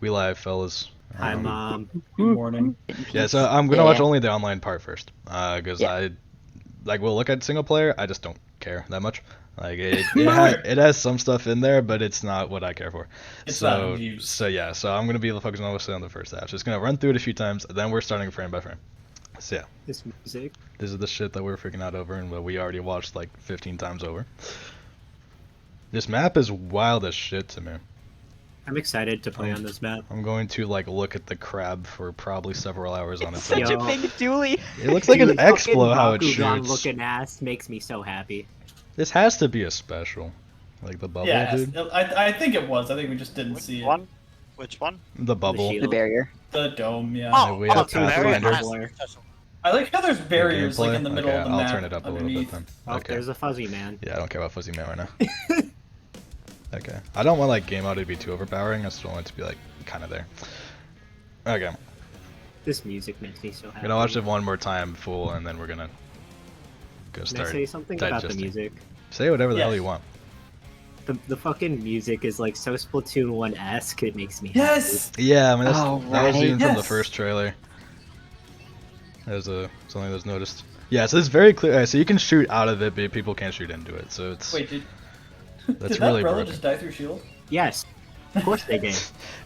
We live, fellas. Hi, Mom. Good morning. Yeah, so I'm gonna watch Yeah. only the online part first, because Yeah. I like we'll look at single player. I just don't care that much. Like Neither. it has some stuff in there, but it's not what I care for. It's not So abuse. so yeah, so I'm gonna be focusing mostly on the first half. Just gonna run through it a few times, then we're starting frame by frame. So yeah, This music. this is the shit that we're freaking out over, and what we already watched like 15 times over. This map is wild as shit to me. I'm excited to play on this map. I'm going to like look at the crab for probably several hours on It's its own. such a Yo. big dually. It looks like an Dude, Explo how it Bakugan shoots. looking ass makes me so happy. This has to be a special. Like the bubble, Yeah, dude. I think it was. I think we just didn't see it. One? Which one? The bubble. shield. The barrier. The dome, yeah. Oh, we have two Pathfinder. barriers. I like how there's barriers like Gameplay? in the middle Okay, of the I'll map. turn it up a little bit underneath. then. Oh, Okay. there's a fuzzy man. Yeah, I don't care about Fuzzy Man right now. Okay. I don't want like game audio to be too overpowering. I still want it to be like kind of there. Okay. I'm This music makes me so happy. gonna watch it one more time full, and then we're gonna go Can I start. say something about the digesting. music? Say whatever the hell Yes. you want. The fucking music is like so Splatoon 1-esque. It makes me Yes! Yeah, I mean that was Alright. even from the Yes. first trailer. There's something that's noticed. Yeah, so it's very clear. So you can shoot out of it, but people can't shoot into it. So it's Wait, That's did really that umbrella broken. just die through shield? happy. Yes. Of course they did.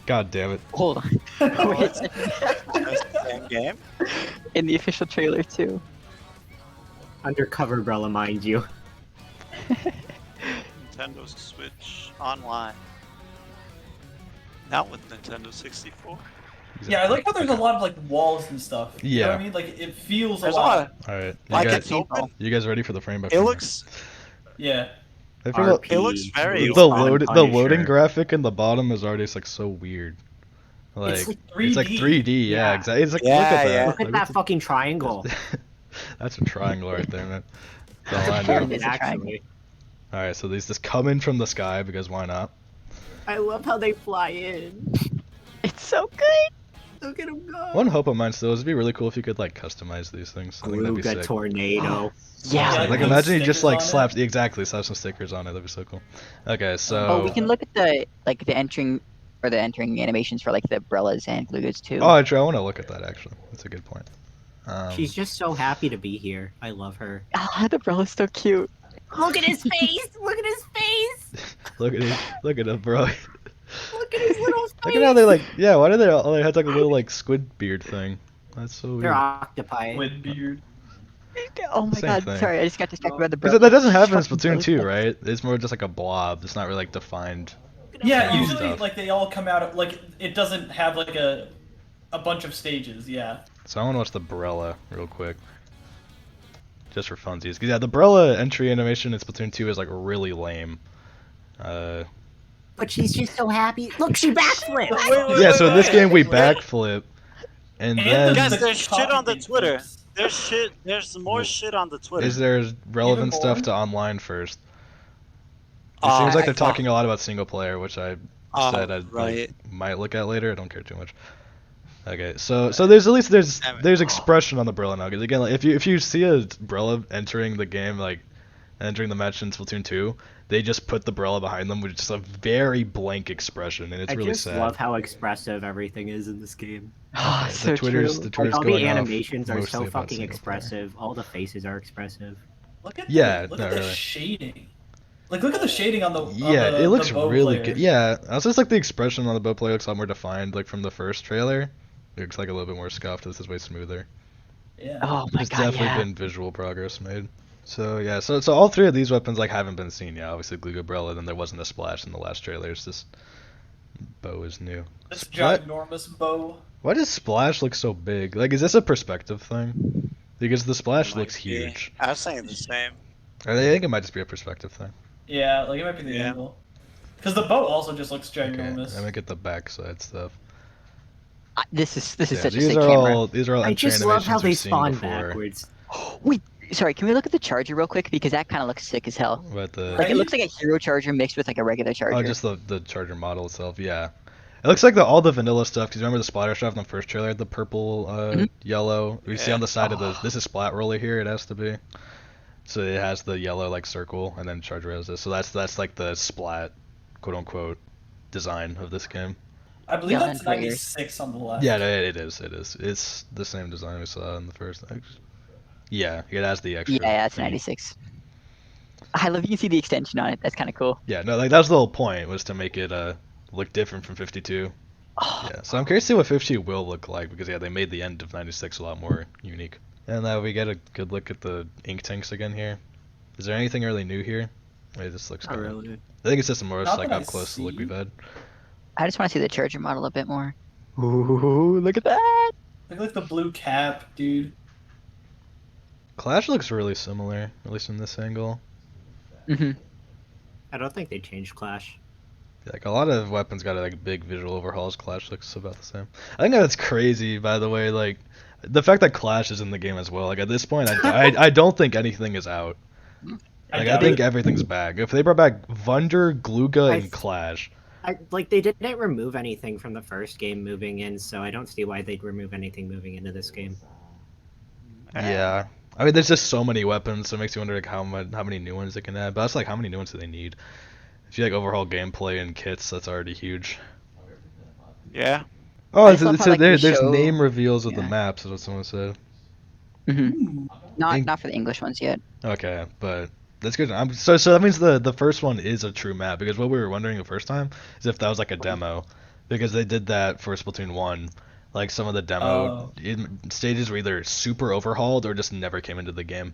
God damn it. Hold on. Wait, Same game? in the official trailer too. Undercover umbrella, mind you. Nintendo Switch Online. Not with Nintendo 64. Yeah, I like how there's a lot of like walls and stuff. You know Yeah. what I mean? Like it feels There's a lot. All right, Like you it's guys, open. you guys ready for the frame by It frame? looks. Yeah. I feel RP, It looks very the Respawn the loading Punisher. graphic in the bottom is already just, like so weird. Like It's like it's like 3D. 3D, yeah, Yeah. exactly. It's like Yeah, look at yeah. that. Look at Like, that what's fucking triangle. That's a triangle right there, man. That's all I That's a know. pyramid. It's a triangle. Actually, All right, so these just come in from the sky because why not? I love how they fly in. It's so good. Look at them go. One hope of mine still is it'd be really cool if you could like customize these things. I think that'd be Gluga sick. tornado. Yeah. Yeah, Like put imagine you just stickers like on it. slap exactly slap some stickers on it. That'd be so cool. Okay, so Oh, we can look at the entering animations for like the umbrellas and glugas too. Oh, actually, I want to look at that actually. That's a good point. She's just so happy to be here. I love her. Ah, the umbrella's so cute. Look at his face! Look at his face! look at it, look at it, bro. Look at his little face! Look at how they like, yeah. Why do they all they have like a little like squid beard thing? That's so weird. They're octopi. With beard. Oh my Same god, thing. sorry, I just got distracted by the Because umbrella. that doesn't happen in Fucking Splatoon 2, umbrella. right? It's more just like a blob. It's not really like defined. Yeah, Oh. usually Stuff. like they all come out like it doesn't have like a bunch of stages. Yeah. So I want to watch the Brella real quick, just for funsies. 'Cause yeah, the Brella entry animation in Splatoon 2 is like really lame. But she's just so happy. Look, she backflipped! Yeah, so in this game we wait. backflip, and And then Guys, the there's shit on the copy Twitter. flips. There's shit. There's more shit on the Twitter. is there relevant Even stuff more? to online first? It Uh, seems like I they're thought- talking a lot about single player, which I said I right. might look at later. I don't care too much. Okay, so there's at least there's Damn it. there's expression on the Brella now. Because again, like, if you see a Brella entering the game, like entering the match in Splatoon 2, they just put the Brella behind them with just a very blank expression, and it's I really just sad. love how expressive everything is in this game. Oh, The so Twitter's- true. the Like, Twitter's all going the off animations are mostly so about fucking single player. expressive. All the faces are expressive. Look at Yeah, look no, at the really. shading. Like look at the shading on the Yeah, the, it looks the bow really player. good. Yeah, also just like the expression on the bow player looks a lot more defined, like from the first trailer. It looks like a little bit more scuffed. This is way smoother. Yeah. Oh my There's god, definitely yeah. been visual progress made. So yeah, so all three of these weapons like haven't been seen yet. Obviously, Gluga Brella, then there wasn't a splash in the last trailer. It's just bow is new. This Splat- ginormous bow. Why does splash look so big? Like, is this a perspective thing? Because the splash looks Might be. huge. I was saying the same. I think it might just be a perspective thing. Yeah, like it might be the Yeah. angle. Because the bow also just looks Okay, ginormous. let me get the backside stuff. This is Yeah, such a these sick are camera. all I entry just love how animations they we've seen spawn before. backwards. Wait, sorry, can we look at the charger real quick because that kind of looks sick as hell. But the Like Right? it looks like a hero charger mixed with like a regular charger. oh, just the charger model itself. Yeah, it looks like all the vanilla stuff. Because remember the splatter stuff in the first trailer, the purple, Mhm. yellow. We see Yeah. on the side of the this is splat roller here. It has to be. So it has the yellow like circle and then charger has this. So that's like the splat, quote unquote, design of this game. I believe Yeah, that's and players. 96 on the left. Yeah, no, it is. It is. It's the same design we saw in the first. Yeah, it has the extra. Yeah, it's thingy. 96. I love you can see the extension on it. That's kind of cool. Yeah, no, like that's the whole point was to make it look different from 52. Oh, Yeah, so I'm curious to see what 52 will look like because yeah, they made the end of 96 a lot more unique. And we get a good look at the ink tanks again here. Is there anything really new here? Wait, this looks Not kinda... really. I think it's just the most Not like that I up close to the look see. we've had. I just want to see the charger model a bit more. Ooh, look at that! Look like the blue cap, dude. Clash looks really similar, at least from this angle. Mm-hmm. I don't think they changed Clash. Like a lot of weapons got like big visual overhauls. Clash looks about the same. I think that's crazy, by the way. Like the fact that Clash is in the game as well. Like at this point, I don't think anything is out. Like I think everything's back. If they brought back Vunder, Gluga, and Clash. They didn't remove anything from the first game moving in, so I don't see why they'd remove anything moving into this game. Yeah. I mean, there's just so many weapons, so it makes you wonder like how many new ones they can add. But that's like how many new ones do they need? If you like overhaul gameplay and kits, that's already huge. Yeah. Oh, I just love how, like, they there's show- name reveals of the yeah. maps, is what someone said. Mm-hmm. Ink- Not for the English ones yet. Okay, but that's good. So that means the first one is a true map because what we were wondering the first time is if that was like a demo, because they did that for Splatoon 1. Like some of the demo stages were either super overhauled or just never came into the game.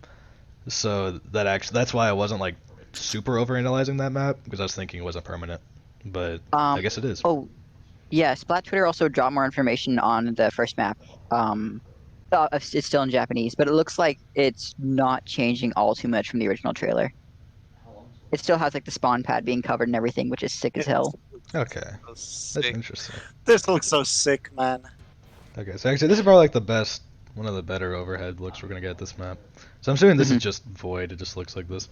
So that's why I wasn't like super overanalyzing that map because I was thinking it wasn't permanent, but I guess it is. Oh, yeah. Splat Twitter also dropped more information on the first map. It's still in Japanese, but it looks like it's not changing all too much from the original trailer. It still has like the spawn pad being covered and everything, which is sick as hell. Okay, So that's sick. interesting. This looks so sick, man. Okay, so actually this is probably like one of the better overhead looks we're gonna get at this map. So I'm assuming this is just void. It just looks like this.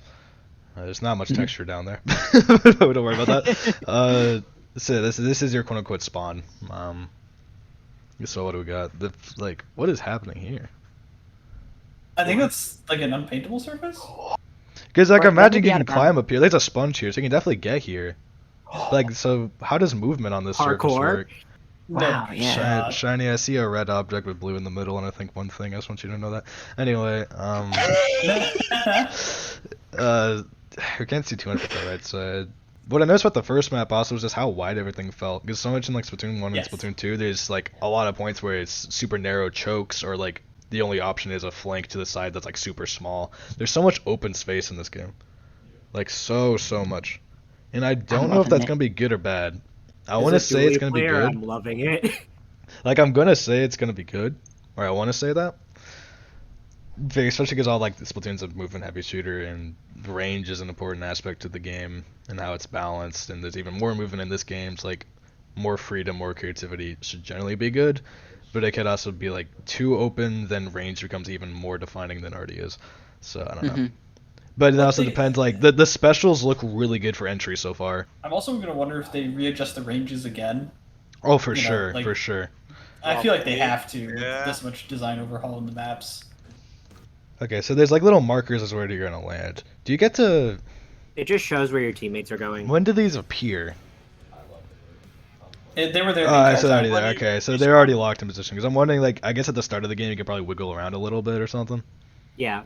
There's not much texture down there. Don't worry about that. So this is your quote unquote spawn. So what do we got? What is happening here? I think that's like an unpaintable surface. Because like Right, imagine maybe you out can of bounds. climb up here. There's a sponge here, so you can definitely get here. Like so, how does movement on this surface Parkour? work? Wow, yeah. Shiny, I see a red object with blue in the middle, and I think one thing. I just want you to know that. Anyway, we can't see too much with the right side. What I noticed about the first map also was just how wide everything felt. Because so much in like Splatoon 1 Yes. and Splatoon 2, there's like a lot of points where it's super narrow chokes, or like the only option is a flank to the side that's like super small. There's so much open space in this game. Like so much. And I don't know if that's gonna be good or bad. I want to As a say it's Dually gonna be player, good. I'm loving it. Like I'm gonna say it's gonna be good, or I want to say that. Especially because all like the Splatoon's a movement heavy shooter, and range is an important aspect to the game and how it's balanced. And there's even more movement in this game. It's like more freedom, more creativity should generally be good, but it could also be like too open. Then range becomes even more defining than it already is. So I don't know. Mhm. But it But also they- depends. Like the specials look really good for entry so far. I'm also gonna wonder if they readjust the ranges again. Oh, for You know, sure, like- for sure. I feel like they have to with Yeah. this much design overhaul in the maps. Okay, so there's like little markers as where you're gonna land. Do you get to? It just shows where your teammates are going. When do these appear? They were there. Oh, the I entire said already time. there. Okay, so they're already locked in position. Because I'm wondering, like, I guess at the start of the game you could probably wiggle around a little bit or something. Yeah.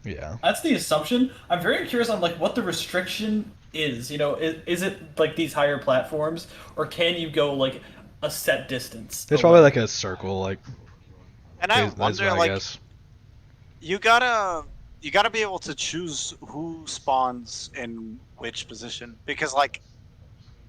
Yeah. That's the assumption. I'm very curious on like what the restriction is. You know, is it like these higher platforms, or can you go like a set distance? There's away? probably like a circle, like. And I that's wonder, what I like, guess. you gotta be able to choose who spawns in which position, because like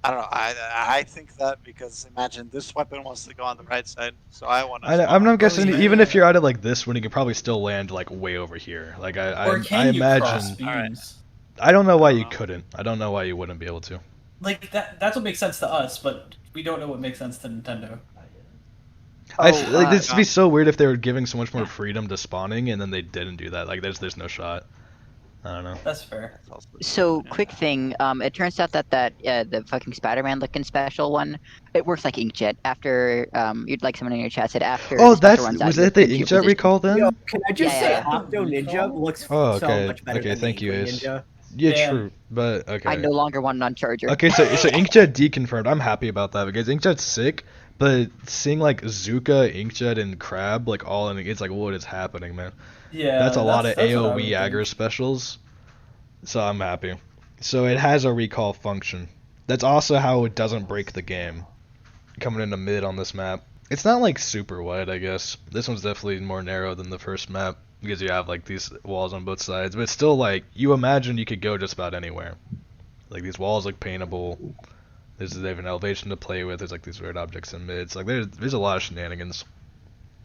I don't know, I think that because imagine this weapon wants to go on the right side, so I want to. I'm not guessing. yeah. Even if you're at it like this one, you could probably still land like way over here. Like Or I can you cross imagine. beams? I don't know why you know. couldn't. I don't know why you wouldn't be able to. Like that's what makes sense to us, but we don't know what makes sense to Nintendo. Like this would be so weird if they were giving so much more freedom to spawning and then they didn't do that. Like there's no shot. I don't know. That's fair. So, quick thing. It turns out that the fucking Spider-Man looking special one, it works like inkjet. After you'd like someone in your chat said after. Oh, the special that's runs out, was you that the get into your inkjet position. recall then? Yo, can I just Yeah, say yeah. Octo Ninja looks Oh, so okay. much better Okay, than thank the you, Inkling Ace. Ninja. Yeah, Damn. true. But okay. I no longer want an Uncharger. Okay, so Inkjet deconfirmed. I'm happy about that because Inkjet's sick, but seeing like Zuka, Inkjet, and Crab like all in, it's like what is happening, man? Yeah, That's a lot of that's what I AoE would aggro think. specials. So I'm happy. So it has a recall function. That's also how it doesn't break the game. Coming into mid on this map. It's not like super wide, I guess. This one's definitely more narrow than the first map because you have like these walls on both sides. But it's still like you imagine you could go just about anywhere. Like these walls look paintable. They have an elevation to play with. There's like these weird objects in mids. Like there's a lot of shenanigans.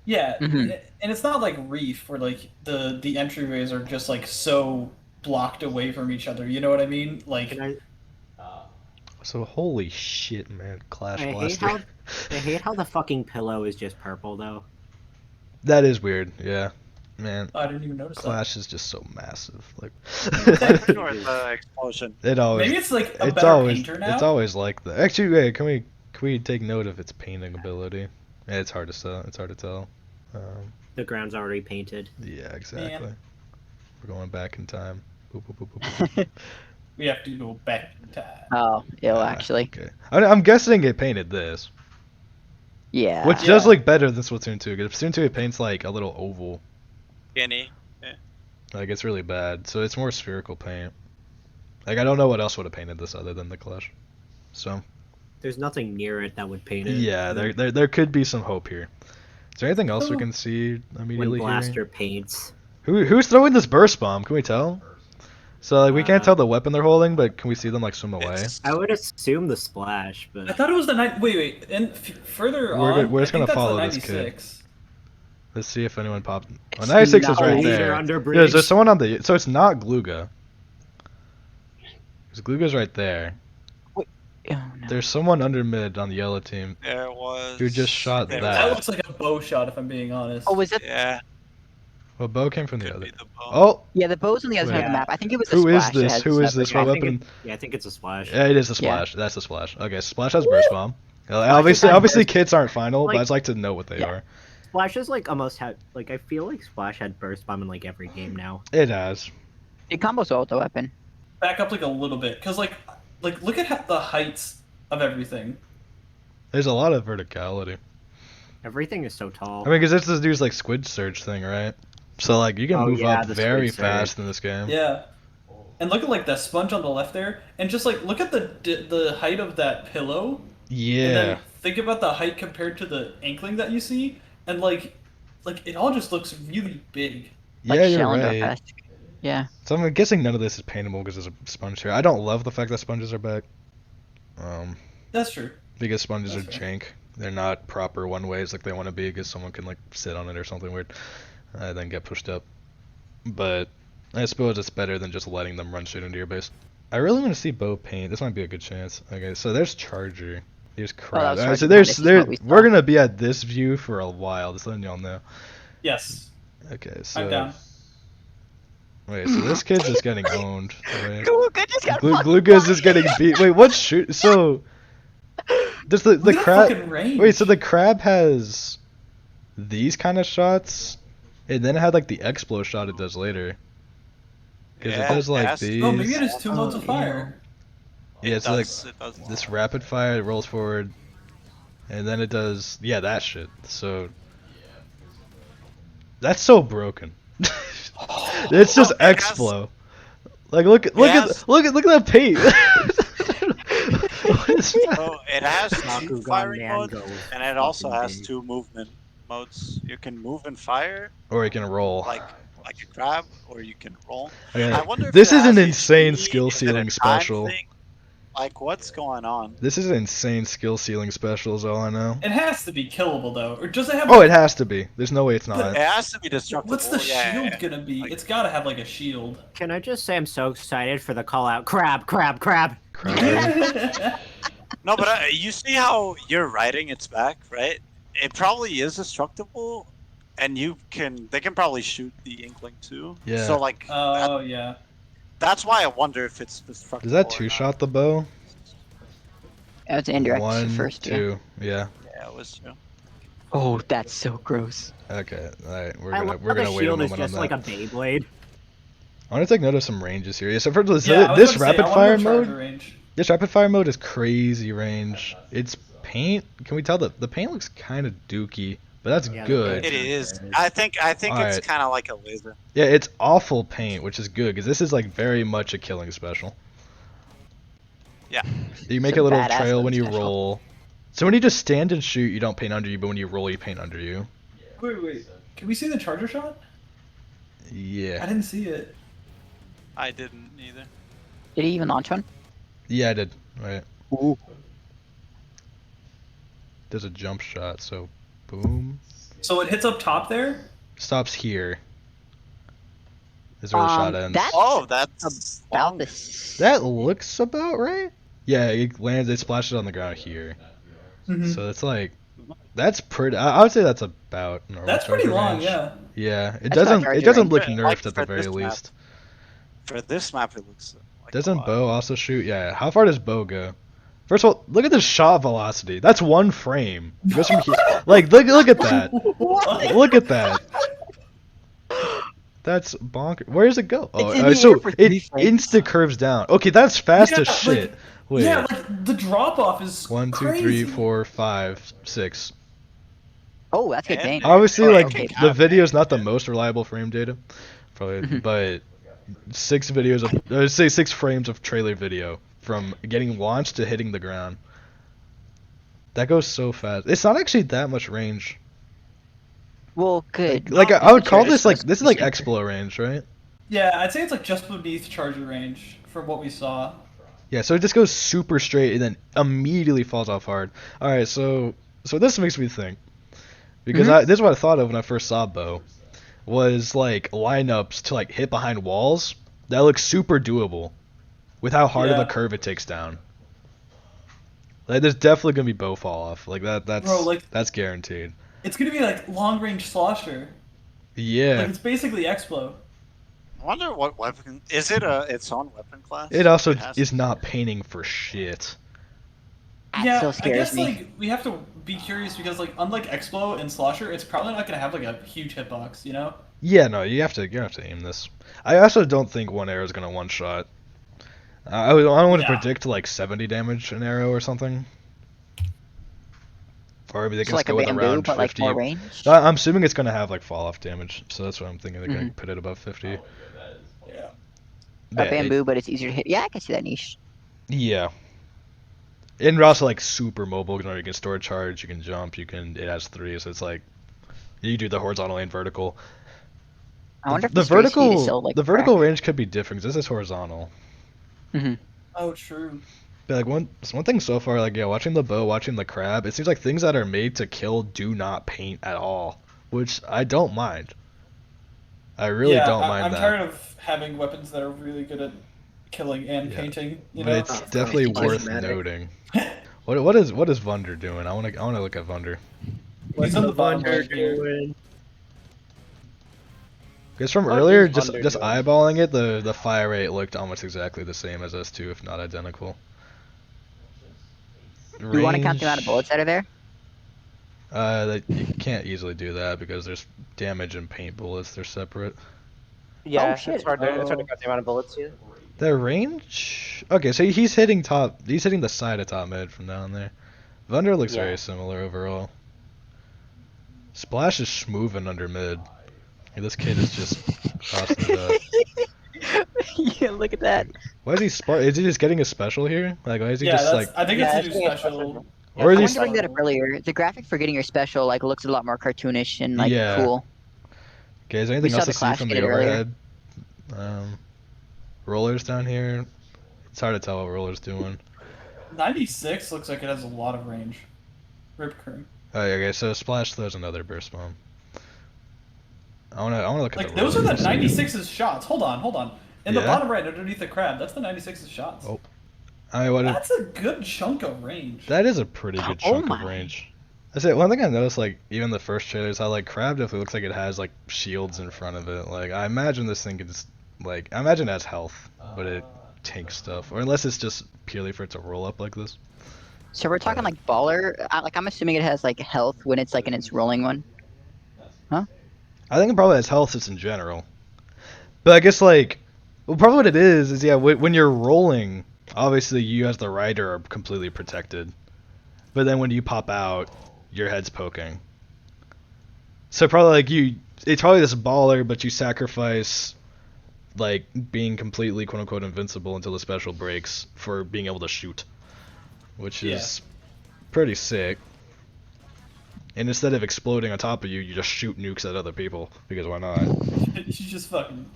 Yeah, Mhm. and it's not like Reef where like the entryways are just like so blocked away from each other. You know what I mean? Like, Can I? So holy shit, man, Clash I hate Blaster. how I hate how the fucking pillow is just purple though. That is weird. Yeah, man. I didn't even notice Clash is just so massive. Like Or the explosion. it that. always. Maybe it's like a It's better always. painter now. It's always like that. Actually, wait. Can we take note of its painting ability? Yeah, it's hard to tell. It's hard to tell. The ground's already painted. Yeah, exactly. Man. We're going back in time. Boop, boop, boop, boop, boop, boop. We have to go back in time. Oh, ill actually. Okay. I'm guessing it painted this, Yeah. which does look better than Splatoon 2. Because Splatoon 2 it paints like a little oval. Guinea. Like it's really bad. So it's more spherical paint. Like I don't know what else would have painted this other than the Clash. So There's nothing near it that would paint it. yeah, there could be some hope here. Is there anything else we can see When immediately here? Blaster paints. Who's throwing this burst bomb? Can we tell? So like we can't Uh, tell the weapon they're holding, but can we see them like swim away? It's- I would assume the splash, I but thought it was the wait, and further We're on, go- we're just I think gonna that's follow the this kid. 96. Let's see if anyone popped. Oh, It's 96 is not right laser there. under Yeah, bridge. there's someone on the. So it's not Gluga. Because Gluga's right there. Oh, no. There's someone under mid on the yellow team. There was. Who just shot there that? That was- looks like a bow shot, if I'm being honest. Oh, was it? Yeah. Well, Bo came from the Could other. be the bow. Oh, Yeah, the bow's on the other side of the Yeah. map. I think it was the who is splash that this? had Who is this? separate- What I think weapon? I think it's a splash. Yeah, it is a Yeah. splash. That's a splash. Okay, splash has burst bomb. Obviously, has obviously, burst- kits aren't final, but like- I'd like to know what they Yeah. are. Splash is like almost had like I feel like Splash had burst bomb in like every game now. It has. It combos well with the weapon. Back up like a little bit, because like look at the heights of everything. There's a lot of verticality. Everything is so tall. I mean, because this dude's like squid surge thing, right? So like you can Oh, move yeah, up the very squid surge. fast in this game. Yeah. And look at like the sponge on the left there, and just like look at the height of that pillow, and Yeah. then think about the height compared to the inkling that you see, and like it all just looks really big. Like Yeah, you're Challenger right. Fest. Yeah. So I'm guessing none of this is paintable because there's a sponge here. I don't love the fact that sponges are back. That's true. Because sponges are That's jank. They're not proper one ways like they want to be because someone can like sit on it or something weird, and then get pushed up. But I suppose it's better than just letting them run straight into your base. I really want to see Bo paint. This might be a good chance. Okay, so there's Charger. There's Crowd. was Alright, so Charger. there's This is there. what we We're saw. gonna be at this view for a while. Just letting y'all know. Yes, Okay, so I'm down. wait, so this kid's just getting owned. Right? Gluga just got Gluga's just getting beat. Wait, what shoot? So does the Look at that crab? fucking range. Wait, so the crab has these kind of shots, and then it had like the explo shot it does later. Because Yeah, it does like yes. these. Oh, maybe it has two modes of yeah. fire. Yeah, it's like It does. this rapid fire. It rolls forward, and then it does that shit. So that's so broken. It's just Oh, it has- explo. Like look at has- look at that paint. What is that? So it has two Bakugan firing Man modes, goes and it also fucking has big. two movement modes. You can move and fire Or you can roll. like a crab, or you can roll. Okay, I wonder if this it is an has insane HP, skill is it a ceiling time special. thing? Like, what's going on? This is an insane skill ceiling special, is all I know. It has to be killable though, or does it have? Oh, it has to be. There's no way it's It not. has to be destructible. What's the yeah, shield yeah. gonna be? Like- It's gotta have like a shield. Can I just say I'm so excited for the call out crab, crab, crab. Crap. No, but you see how you're riding its back, right? It probably is destructible, and they can probably shoot the Inkling too. Yeah. So like, Oh yeah. that's why I wonder if it's destructible. Does that or two not. shot the bow? It's indirect One, first. Yeah. two. Yeah. Yeah, it was two. Oh, that's so gross. Okay. All right. We're I gonna love we're how gonna the wait a shield is moment on just that. like a Beyblade. I want to take note of some ranges here. Yeah, so for this, Yeah, I was this about to say, I rapid wanna fire know charger mode, range. this rapid fire mode is crazy range. It's paint. Can we tell that the paint looks kind of dookie, but that's Yeah, the good. paint's It not is. good. I think it's Alright. kind of like a laser. Yeah, it's awful paint, which is good because this is like very much a killing special. Yeah. You make It's a a little badass trail when killing you special. roll. So when you just stand and shoot, you don't paint under you, but when you roll, you paint under you. Wait. Can we see the charger shot? I Yeah. didn't see it. I didn't either. Did he even launch one? Yeah, I did. Right. Ooh. There's a jump shot, so boom. So it hits up top there. Stops here. Is where the shot ends. That's Oh, that's about long. this. That looks about right. Yeah, it lands. It splashes on the ground here. Mhm. So it's like, that's pretty. I would say that's about normal. That's pretty charger long, range. yeah. Yeah, it That's doesn't. not It charger doesn't range. look Yeah, nerfed like at the for very this map. least. For this map, it looks like a Doesn't lot. Bo also shoot? Yeah. How far does Bo go? First of all, look at the shot velocity. That's one frame. It goes from here. Like, look at that. Look at that. That's bonker. Where does it go? Oh, It's in the so air for 3 it frames. insta curves down. Okay, that's fast Yeah, as shit. like- Wait. Yeah, like the drop off is 1, 2, crazy. 3, 4, 5, 6. Oh, that's good And- thing. Obviously, Oh, like okay, the got it. video is not the most reliable frame data, probably, Mhm. but 6 videos of, say 6 frames of trailer video from getting launched to hitting the ground. That goes so fast. It's not actually that much range. Well, good. Like Not I would call necessarily this like supposed this to is like be safer. Explo range, right? Yeah, I'd say it's like just beneath charger range from what we saw. Yeah, so it just goes super straight and then immediately falls off hard. All right, so this makes me think because Mhm. this is what I thought of when I first saw Bo was like lineups to like hit behind walls that look super doable with how hard of Yeah. a curve it takes down. Like there's definitely gonna be Bo fall off like that. That's Bro, like- that's guaranteed. It's gonna be like long range slosher. Yeah, Like it's basically Explo. I wonder what weapon is it? Its own weapon class? it also has- is not painting for shit. That Yeah, still I scares guess me. like we have to be curious because like unlike Explo and slosher, it's probably not gonna have like a huge hitbox, you know? Yeah, no, you have to aim this. I also don't think one arrow is gonna one shot. I don't want to Yeah. predict like 70 damage an arrow or something. Or maybe they So can like just go a with bamboo, around but like 50. more range. I'm assuming it's gonna have like fall off damage, so that's what I'm thinking. They're gonna Mhm. put it above 50. Yeah. A Yeah, bamboo, but it's easier to hit. Yeah, I can see that niche. yeah. And we're also like super mobile. You can store charge, you can jump, it has 3, so it's like you do the horizontal and vertical. I wonder if the the straight speed is vertical still like the vertical range could be different 'cause this is horizontal. Mm-hmm. Oh, true. But like one thing so far, like yeah, watching the bow, watching the crab, it seems like things that are made to kill do not paint at all, which I don't mind. I really yeah, don't mind I'm that. tired of having weapons that are really good at killing and Yeah. painting. You But know. it's Oh, it's definitely really worth cosmetic. noting. What is Vunder doing? I wanna look at Vunder. He's on the bottom Thunder right here. doing? Because from What earlier, is just Vunder just doing? eyeballing it, the fire rate looked almost exactly the same as S2, if not identical. Do you want to count the amount of Range- bullets that are there? You can't easily do that because there's damage and paint bullets. They're separate. Yeah, shit. it's hard to count the amount of bullets here. The range? Okay, so he's hitting top. He's hitting the side of top mid from down there. Vunder looks Yeah. very similar overall. Splash is smoothing under mid. Hey, this kid is just crossing it up. Yeah, look at that. Why is he Is he just getting a special here? Like, why is he Yeah, just that's, like? I think Yeah, it's a I new think it's special. Or is I he wanted to bring that up earlier. The graphic for getting your special like looks a lot more cartoonish and like Yeah. cool. Okay, is there anything saw else the to see Clash from get the it earlier. overhead? Rollers down here. It's hard to tell what Roller's doing. 96 looks like it has a lot of range. Rip current. Oh, okay, so Splash throws another burst bomb. I wanna look at Like the those are roller the for a second. 96's shots. Hold on. In the Yeah? bottom right, underneath the crab, that's the 96's shots. Oh. What if, That's a good chunk of range. that is a pretty good Oh chunk of my. range. I say one thing I noticed, like even the first trailers, how like Crab definitely looks like it has like shields in front of it. Like I imagine this thing could just I imagine it has health, but it tanks stuff, or unless it's just purely for it to roll up like this. So we're talking like baller. I'm assuming it has like health when it's like in its rolling one. I think it probably has health just in general, but I guess like Well, probably what it is yeah, when you're rolling, obviously you as the rider are completely protected. But then when you pop out, your head's poking. So probably like it's probably this baller, but you sacrifice like being completely quote unquote invincible until the special breaks for being able to shoot, which is pretty sick. And instead of exploding on top of you, you just shoot nukes at other people because why not? You just fucking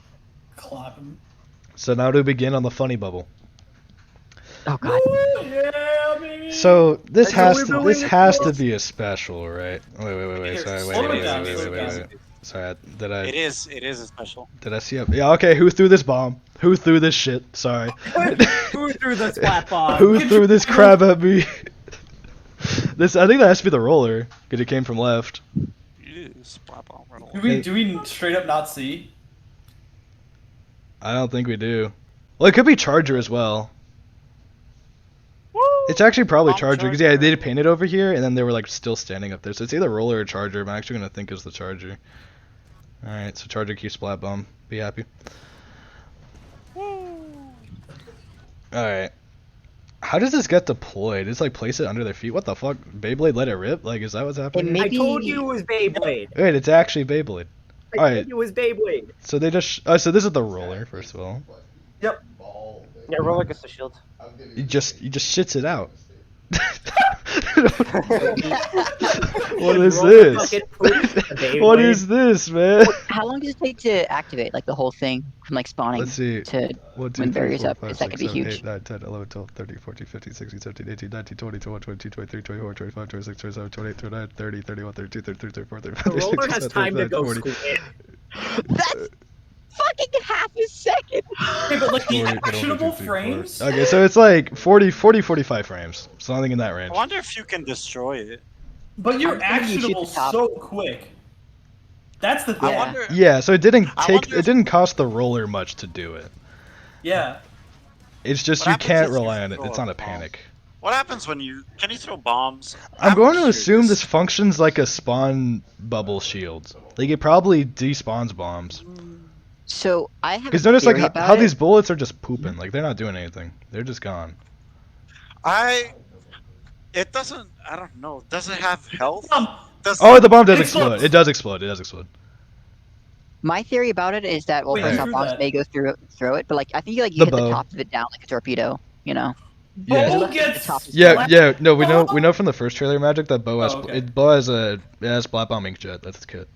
clap him. So now to begin on the funny bubble. Oh god. Woo, yeah, baby. So this That's has what we're to this doing, has to boys. be a special, right? Wait. Here, Sorry, slow it down, wait. slow it down. Sorry, did It is a special. I see up? Yeah, okay. Who threw this bomb? Who threw this shit? Sorry. Who threw the splat bomb? Who threw this crab at me? I think that has to be the roller because it came from left. Splat bomb right Do away. we straight up not see? I don't think we do. Well, it could be Charger as well. It's actually probably Bomb Charger because Charger. yeah, they painted over here and then they were like still standing up there. So it's either roller or Charger. I'm actually gonna think it's the Charger. All right, so Charger keeps splat bomb. Be happy. All right. How does this get deployed? It's like place it under their feet. What the fuck? Beyblade let it rip? Like, is that what's happening? may- I told you it was Beyblade. Wait, it's actually Beyblade. I Alright. told you it was Beyblade. So they just. Oh, so this is the roller, first of all. Yep. Yeah, roller gets the shield. He just shits it out. What is Roller this? fucking poops the Beyblade. What is this, man? How long does it take to activate like the whole thing from like spawning Let's see. to 1, 2, when 3, barriers 4, up? 5, Is that 6, gonna be 7, huge? 8, 9, 10, 11, 12, 13, 14, 15, 16, 17, 18, 19, 20, 21, 22, 23, 24, 25, 26, 27, 28, 29, 30, 31, 32, 33, 34, 35, The roller has 36, time to 37, go 40. squid. That's fucking half a second. Okay, but like the 40, actionable 1, 2, 3, 4. frames. Okay, so it's like 45 frames. Something in that range. I wonder if you can destroy it. But you're I'm thinking you shoot actionable the top. so quick. That's the thing. I wonder. Yeah, so it didn't I take. wonder It if- didn't cost the roller much to do it. Yeah. It's just What you happens can't if you rely on it. throw It's a not a bomb? panic. What happens when you can you throw bombs? I'm going to curious. assume this functions like a spawn bubble shield. Like it probably despawns bombs. So I have. Because a notice like theory about how it. these bullets are just pooping. Like they're not doing anything. They're just gone. It doesn't. I don't know. Does it have health? Does Oh, the bomb does It explode. explodes. It does explode. It does explode. My theory about it is that well, Wait, first who off, threw bombs that? may go through it, but like I think you The hit bow. the top of it down like a torpedo. You know. Yeah. Bo The gets. top is Yeah, flat. yeah. No, we know from the first trailer magic that Bo has Oh, okay. Bo has a it has Black Bomb Inkjet. That's the kit.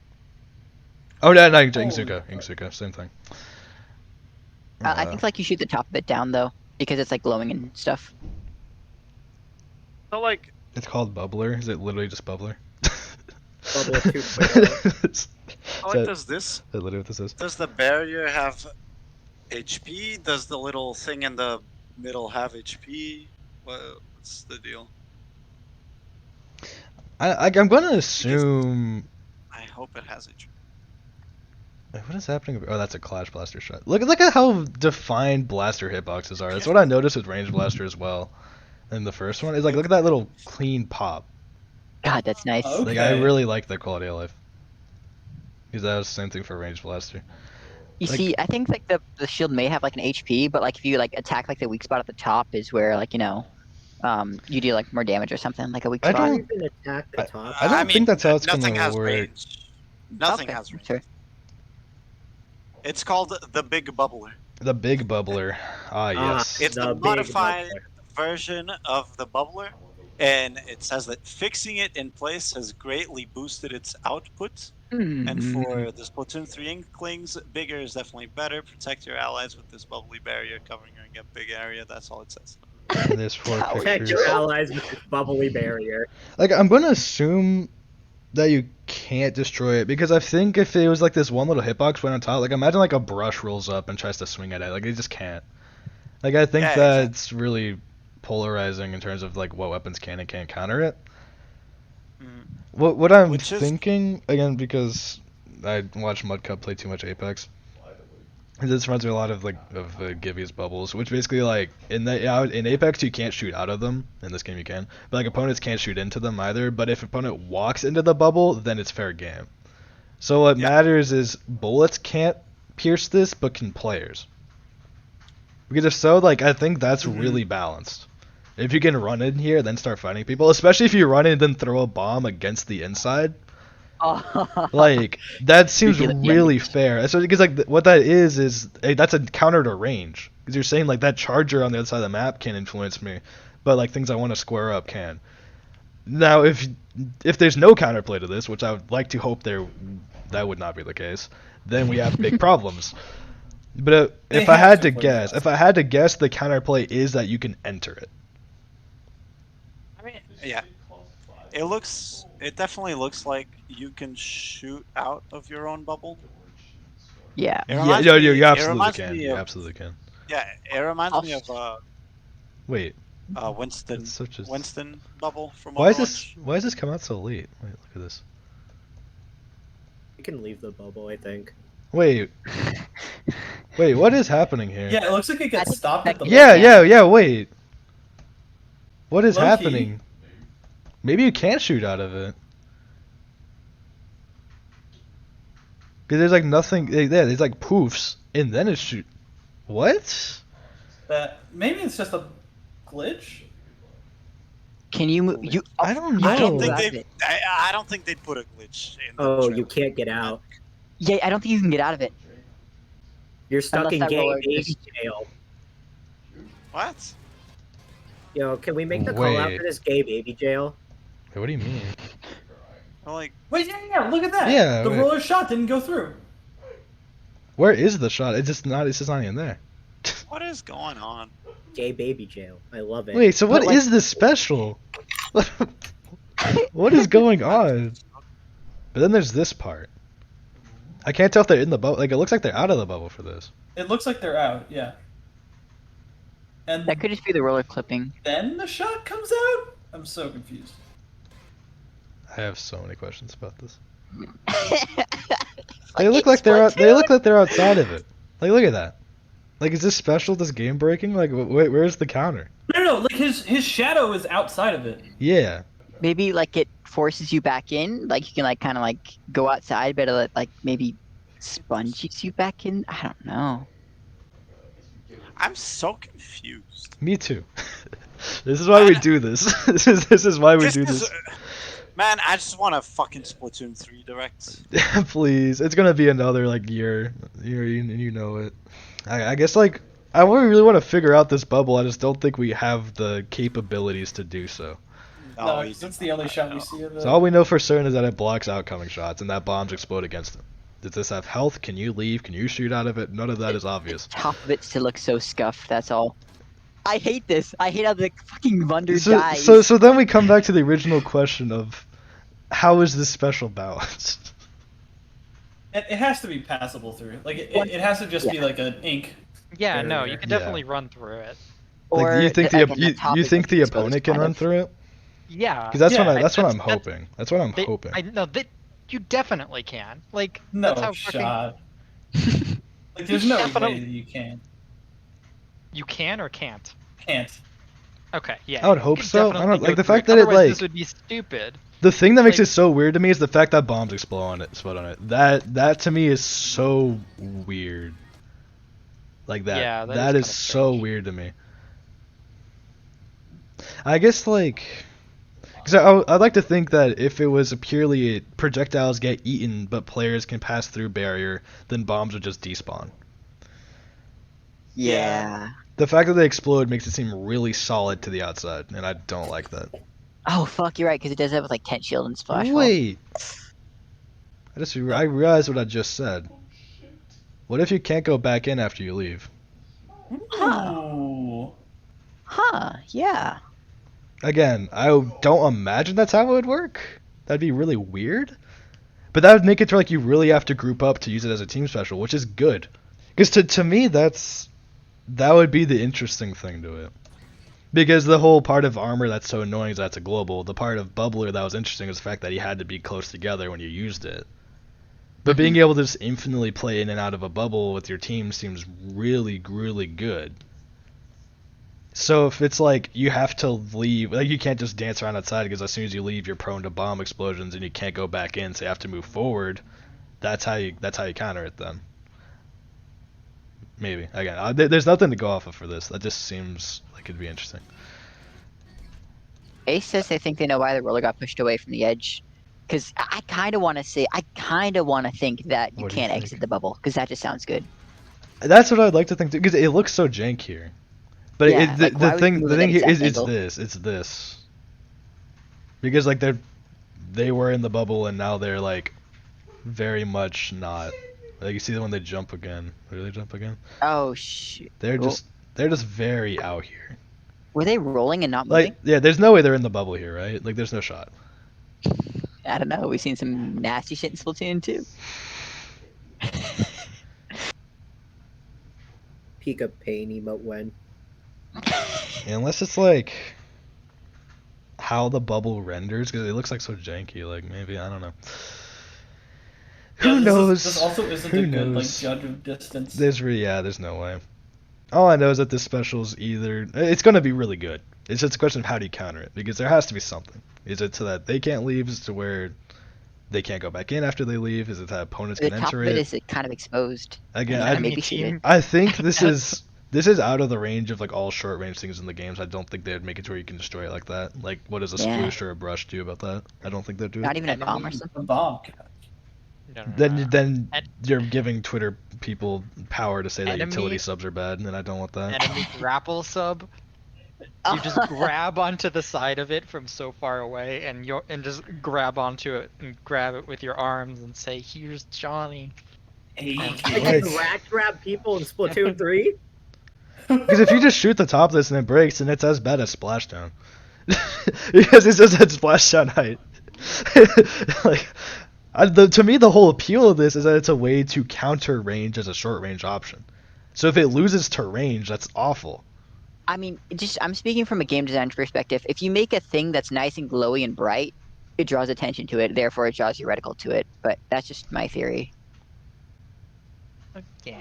Oh no, Inkzuka, Inkzuka, same thing. I think like you shoot the top of it down though because it's like glowing and stuff. so like It's called Bubbler. Is it literally just Bubbler? Bubble 2.0. Is how that- does this? is that literally what this is? Does the barrier have HP? Does the little thing in the middle have HP? What's the deal? I'm gonna assume. I hope it has HP. What is happening? Oh, that's a Clash Blaster shot. Look at how defined blaster hitboxes are. That's what I noticed with Range Blaster as well. In the first one, it's like look at that little clean pop. God, that's nice. Oh. Like I Okay. really like that quality of life. Because that was the same thing for Range Blaster. You like- see, I think like the shield may have like an HP, but like if you like attack like the weak spot at the top is where like you do like more damage or something like a weak I spot. don't- You can attack the top. I don't mean, think that's how it's nothing gonna has work. range. Nothing Okay, has range. sure. It's called the Big Bubbler. The Big Bubbler. Ah, yes. It's The the big modified bubbler. version of the bubbler, and it says that fixing it in place has greatly boosted its output. And Mm. for the Splatoon 3 Inklings, bigger is definitely better. Protect your allies with this bubbly barrier covering a big area. That's all it says. And there's 4 Protect Protect pictures. your allies with this bubbly barrier. Like I'm gonna assume that you can't destroy it because I think if it was like this one little hitbox went on top, like imagine like a brush rolls up and tries to swing at it, like it just can't. Like I think Yeah, that's really polarizing in terms of like what weapons can and can't counter it. Mm. What I'm Which is- thinking again because I watched Mudcup play too much Apex. This reminds me a lot of Gibby's bubbles, which basically like in Apex you can't shoot out of them. In this game you can, but like opponents can't shoot into them either. But if opponent walks into the bubble, then it's fair game. So what Yeah. matters is bullets can't pierce this, but can players. Because if so, like I think that's Mhm. really balanced. If you can run in here, then start fighting people, especially if you run in and then throw a bomb against the inside, Oh. like that seems deal at the end. really fair. So because like what that is that's a counter to range. Because you're saying like that charger on the other side of the map can influence me, but like things I want to square up can. Now if there's no counterplay to this, which I would like to hope that would not be the case, then we have big problems. But They if I have had to to play guess, fast. if I had to guess, the counterplay is that you can enter it. I mean, yeah. It definitely looks like you can shoot out of your own bubble. Yeah. It Yeah, reminds no, me, you it absolutely reminds can. me You of, absolutely can. yeah, it reminds me of Wait, Winston that's such a. Winston bubble from Why is this? Overwatch. Why does this come out so late? Wait, look at this. You can leave the bubble, I think. Wait, wait, what is happening here? Yeah, it looks like it I gets think stopped at the that- Yeah, bottom. yeah. Wait, what is Low-key. happening? Maybe you can't shoot out of it. Cause there's like nothing. Yeah, there's like poofs, and then it shoot. What? That maybe it's just a glitch. Can you move? You? I don't I don't know. think out of they. it. I don't think they'd put a glitch in. The Oh, trailer. you can't get out. Yeah, I don't think you can get out of it. You're stuck Unless in that gay roller baby just- jail. What? Yo, can we make the call out Wait. for this gay baby jail? Hey, what do you mean? Well, like, Wait, yeah, look at that. Yeah, the wait. roller shot didn't go through. Where is the shot? It's just not. It's just not even there. what is going on? Gay baby jail. I love it. Wait, so what But, is like- this special? What is going on? But then there's this part. I can't tell if they're in the bubble. Like it looks like they're out of the bubble for this. It looks like they're out. Yeah. And That could just be the roller clipping. then the shot comes out. I'm so confused. I have so many questions about this. It's They look in like they're out, they Splatoon. look like they're outside of it. Like look at that. Like is this special? This game breaking? Like wait, where's the counter? No, like his shadow is outside of it. Yeah. Maybe like it forces you back in. Like you can like kind of like go outside, but it like maybe sponges you back in. I don't know. I'm so confused. Me too. This is why we do this. This is why we This do is, this. man, I just want a fucking Splatoon 3 direct. Please, it's gonna be another like year. You know it. I guess like I really want to figure out this bubble. I just don't think we have the capabilities to do so. No, you that's do the only not, shot no. we see of it. So all we know for certain is that it blocks outcoming shots and that bombs explode against them. Does this have health? Can you leave? Can you shoot out of it? None of that is obvious. Top of it still looks so scuffed. That's all. I hate this. I hate how the fucking Wunder So, dies. so then we come back to the original question of how is this special balanced? It has to be passable through. Like it has to just be like an ink. Yeah, There, no, there. you can Yeah. definitely run through it. Like, you think again, the top you is, think like, the exposed, opponent can kind run of. through it? Yeah. Because that's Yeah, what that's what I'm that's- hoping. That's what I'm They, hoping. you definitely can. Like No that's how fucking shot. Like there's no Definitely. way that you can. you can or can't. Can't. Okay, yeah. I would you hope can so. I definitely don't- go like, the through fact that it, Otherwise, like- this would be stupid. The thing that makes Like- it so weird to me is the fact that bombs explode on it. That to me is so weird. Like that. Yeah, that that is is kinda so strange. weird to me. I guess like, because I'd like to think that if it was purely projectiles get eaten but players can pass through barrier, then bombs would just despawn. Yeah. The fact that they explode makes it seem really solid to the outside, and I don't like that. Oh fuck, you're right because it does have like tent shield and splash. wall. Wait. I realized what I just said. What if you can't go back in after you leave? Ooh. Huh? Yeah. Again, I don't imagine that's how it would work. That'd be really weird. But that would make it feel like you really have to group up to use it as a team special, which is good. Because to me, that would be the interesting thing to it. Because the whole part of armor that's so annoying is that it's a global. The part of bubbler that was interesting was the fact that you had to be close together when you used it. But being able to just infinitely play in and out of a bubble with your team seems really, really good. So if it's like you have to leave, like you can't just dance around outside because as soon as you leave, you're prone to bomb explosions and you can't go back in, so you have to move forward. That's how you counter it then. Maybe. Again, there's nothing to go off of for this. That just seems like it'd be interesting. Ace says they think they know why the roller got pushed away from the edge. Because I kind of want to say, I kind of want to think that you What do you can't think? exit the bubble, because that just sounds good. That's what I'd like to think too, because it looks so jank here. But Yeah, the, like, why the would thing you move the at thing an here is exact angle? it's this. Because like they were in the bubble and now they're like very much not. Like you see them when they jump again. Where do they jump again? Oh, shit. They're Oh. just very out here. Were they rolling and not moving? Like yeah, there's no way they're in the bubble here, right? Like there's no shot. I don't know. We've seen some nasty shit in Splatoon too. Peak of pain emote when. Unless it's like how the bubble renders, because it looks like so janky. Like maybe I don't know. Who knows? This also isn't Who a good like knows? judge of distance. There's no way. All I know is that this special's it's gonna be really good. It's just a question of how do you counter it, because there has to be something. Is it so that they can't leave? Is it to where they can't go back in after they leave? Is it that opponents The can top enter of it it? is kind of exposed. Again, and I, maybe shaded. I think this is out of the range of like all short range things in the games. I don't think they'd make it to where you can destroy it like that. Like what does a Yeah. sploosh or a brush do about that? I don't think they'd do it. Not even a Enemy bomb or something. A bomb. No, no, Then no. then En- you're giving Twitter people power to say that Enemy- utility subs are bad, and I don't want that. Enemy grapple sub. You just grab onto the side of it from so far away, and just grab onto it and grab it with your arms and say, "Here's Johnny." Hey, Like- can rack grab people in Splatoon 3? Because if you just shoot the top of this and it breaks, then it's as bad as splashdown. Because it's just at splashdown height. To me, the whole appeal of this is that it's a way to counter range as a short range option. So if it loses to range, that's awful. I mean, I'm speaking from a game design perspective. If you make a thing that's nice and glowy and bright, it draws attention to it. Therefore, it draws your reticle to it. But that's just my theory. Yeah.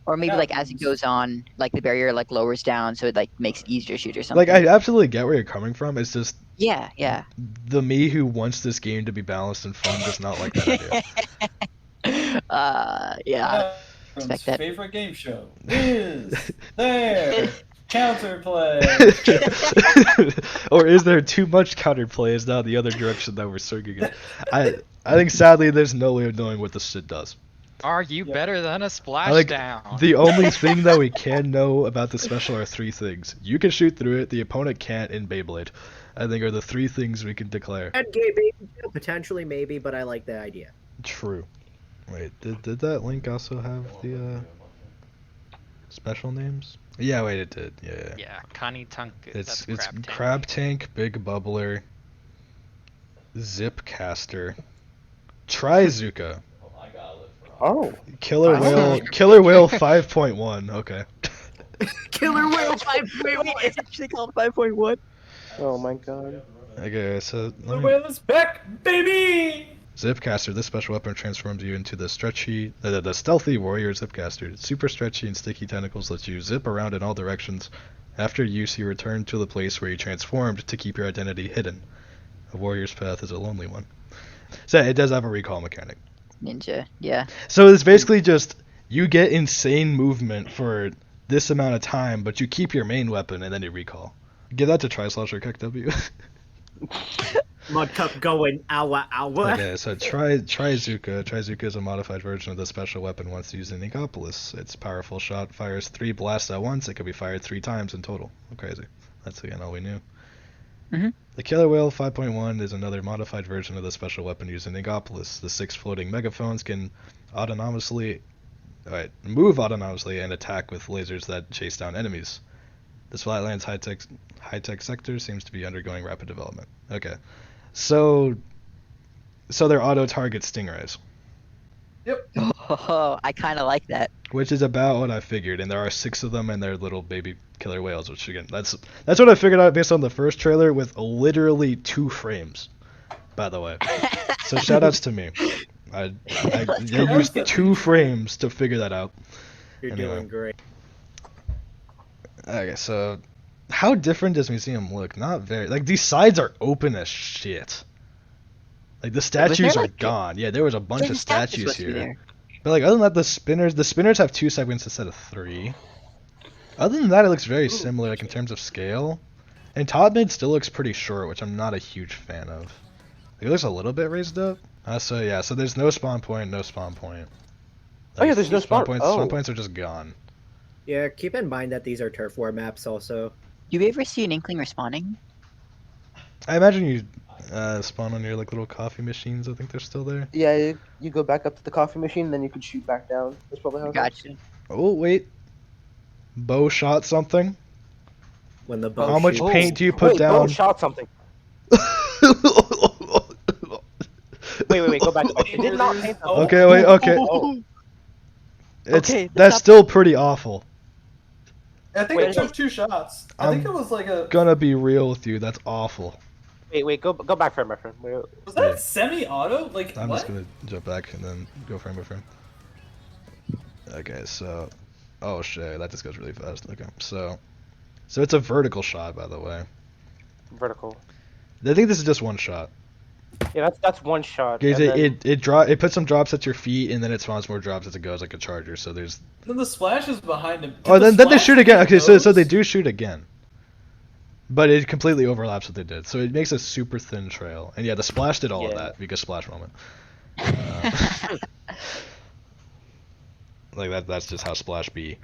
Or maybe like as it Happens. goes on, like the barrier like lowers down, so it like makes it easier to shoot or something. Like, I absolutely get where you're coming from. It's just yeah, yeah. the me who wants this game to be balanced and fun does not like that idea. Yeah. Everyone's Expect that. favorite game show is there. Counterplay. Or is there too much counterplay? Is now the other direction that we're swinging in. I think sadly there's no way of knowing what this shit does. Are you Yep. better than a I think splashdown? the only thing that we can know about the special are three things. You can shoot through it, the opponent can't in Beyblade. I think are the three things we can declare. And gay baby, potentially, maybe, but I like the idea. True. Wait, did that link also have the special names? Yeah, wait, it did. Yeah. Yeah, Connie Tunk. It's That's crab tank. Crab Tank, Big Bubbler, Zipcaster, Trizuka, Oh, Killer I Whale, don't Killer Whale 5.1. Okay. Killer Whale 5.1! Wait, it's actually called 5.1. oh my god. Okay, so The let me, whale is back, baby. Zipcaster. This special weapon transforms you into the stealthy warrior Zipcaster. Super stretchy and sticky tentacles let you zip around in all directions. After use, you return to the place where you transformed to keep your identity hidden. A warrior's path is a lonely one. So it does have a recall mechanic. Ninja, yeah. So it's basically just you get insane movement for this amount of time, but you keep your main weapon and then you recall. Give that to Tri-Slash or KW. Mud Cup going, hour. Okay, so Trizuka. Trizuka is a modified version of the special weapon once used in Egopolis. Its powerful shot fires 3 blasts at once. It can be fired 3 times in total. Crazy. That's again all we knew. Mhm. The Killer Whale 5.1 is another modified version of the special weapon used in Egopolis. The 6 floating megaphones can move autonomously and attack with lasers that chase down enemies. This Flatlands high-tech sector seems to be undergoing rapid development. Okay. So they're auto-target stingrays, Oh, I kind of like that. which is about what I figured. And there are 6 of them, and they're little baby killer whales. Which again, that's what I figured out based on the first trailer with literally 2 frames. By the way, so shoutouts to me. I used 2 frames to figure that out. You're Anyway. doing great. Okay, so how different does Museum look? Not very. Like these sides are open as shit. Like the statues are like, gone. Yeah, there was a bunch Yeah, of the statue's statues supposed to be here. there. But like other than that, the spinners have 2 segments instead of 3. Other than that, it looks very similar, like in terms of scale. And top mid still looks pretty short, which I'm not a huge fan of. Like, it looks a little bit raised up. So yeah, so there's no spawn point, no spawn point. Oh yeah, there's no spawn. points. Oh. Spawn points are just gone. Yeah, keep in mind that these are turf war maps also. Do you ever see an inkling respawning? I imagine you spawn on your like little coffee machines. I think they're still there. Yeah, you go back up to the coffee machine, then you can shoot back down. That's probably how it works. Gotcha. Oh wait, Bo shot something. When the bow How much shoots. paint do you put Wait, down? Bo shot something. Wait, go back. It did not paint the Okay, wait, okay. Oh. It's Okay, that's stop. still pretty awful. I think Wait, it took 2 shots. I think it was like a. Gonna be real with you. That's awful. Wait, go back for it, my friend. Wait. Was that Yeah. semi-auto? Like I'm what? just gonna jump back and then go frame by frame. Okay, so, oh shit, that just goes really fast. Okay, so it's a vertical shot, by the way. Vertical. I think this is just one shot. Yeah, that's one shot. Guys, and then- it puts some drops at your feet, and then it spawns more drops as it goes, like a charger. So there's. Then the splash is behind him. Oh, Did the then they splash shoot again. hit Okay, so they those? do shoot again. But it completely overlaps what they did, so it makes a super thin trail. And yeah, the splash did all of Yeah. that because splash moment. Like that's just how splash be.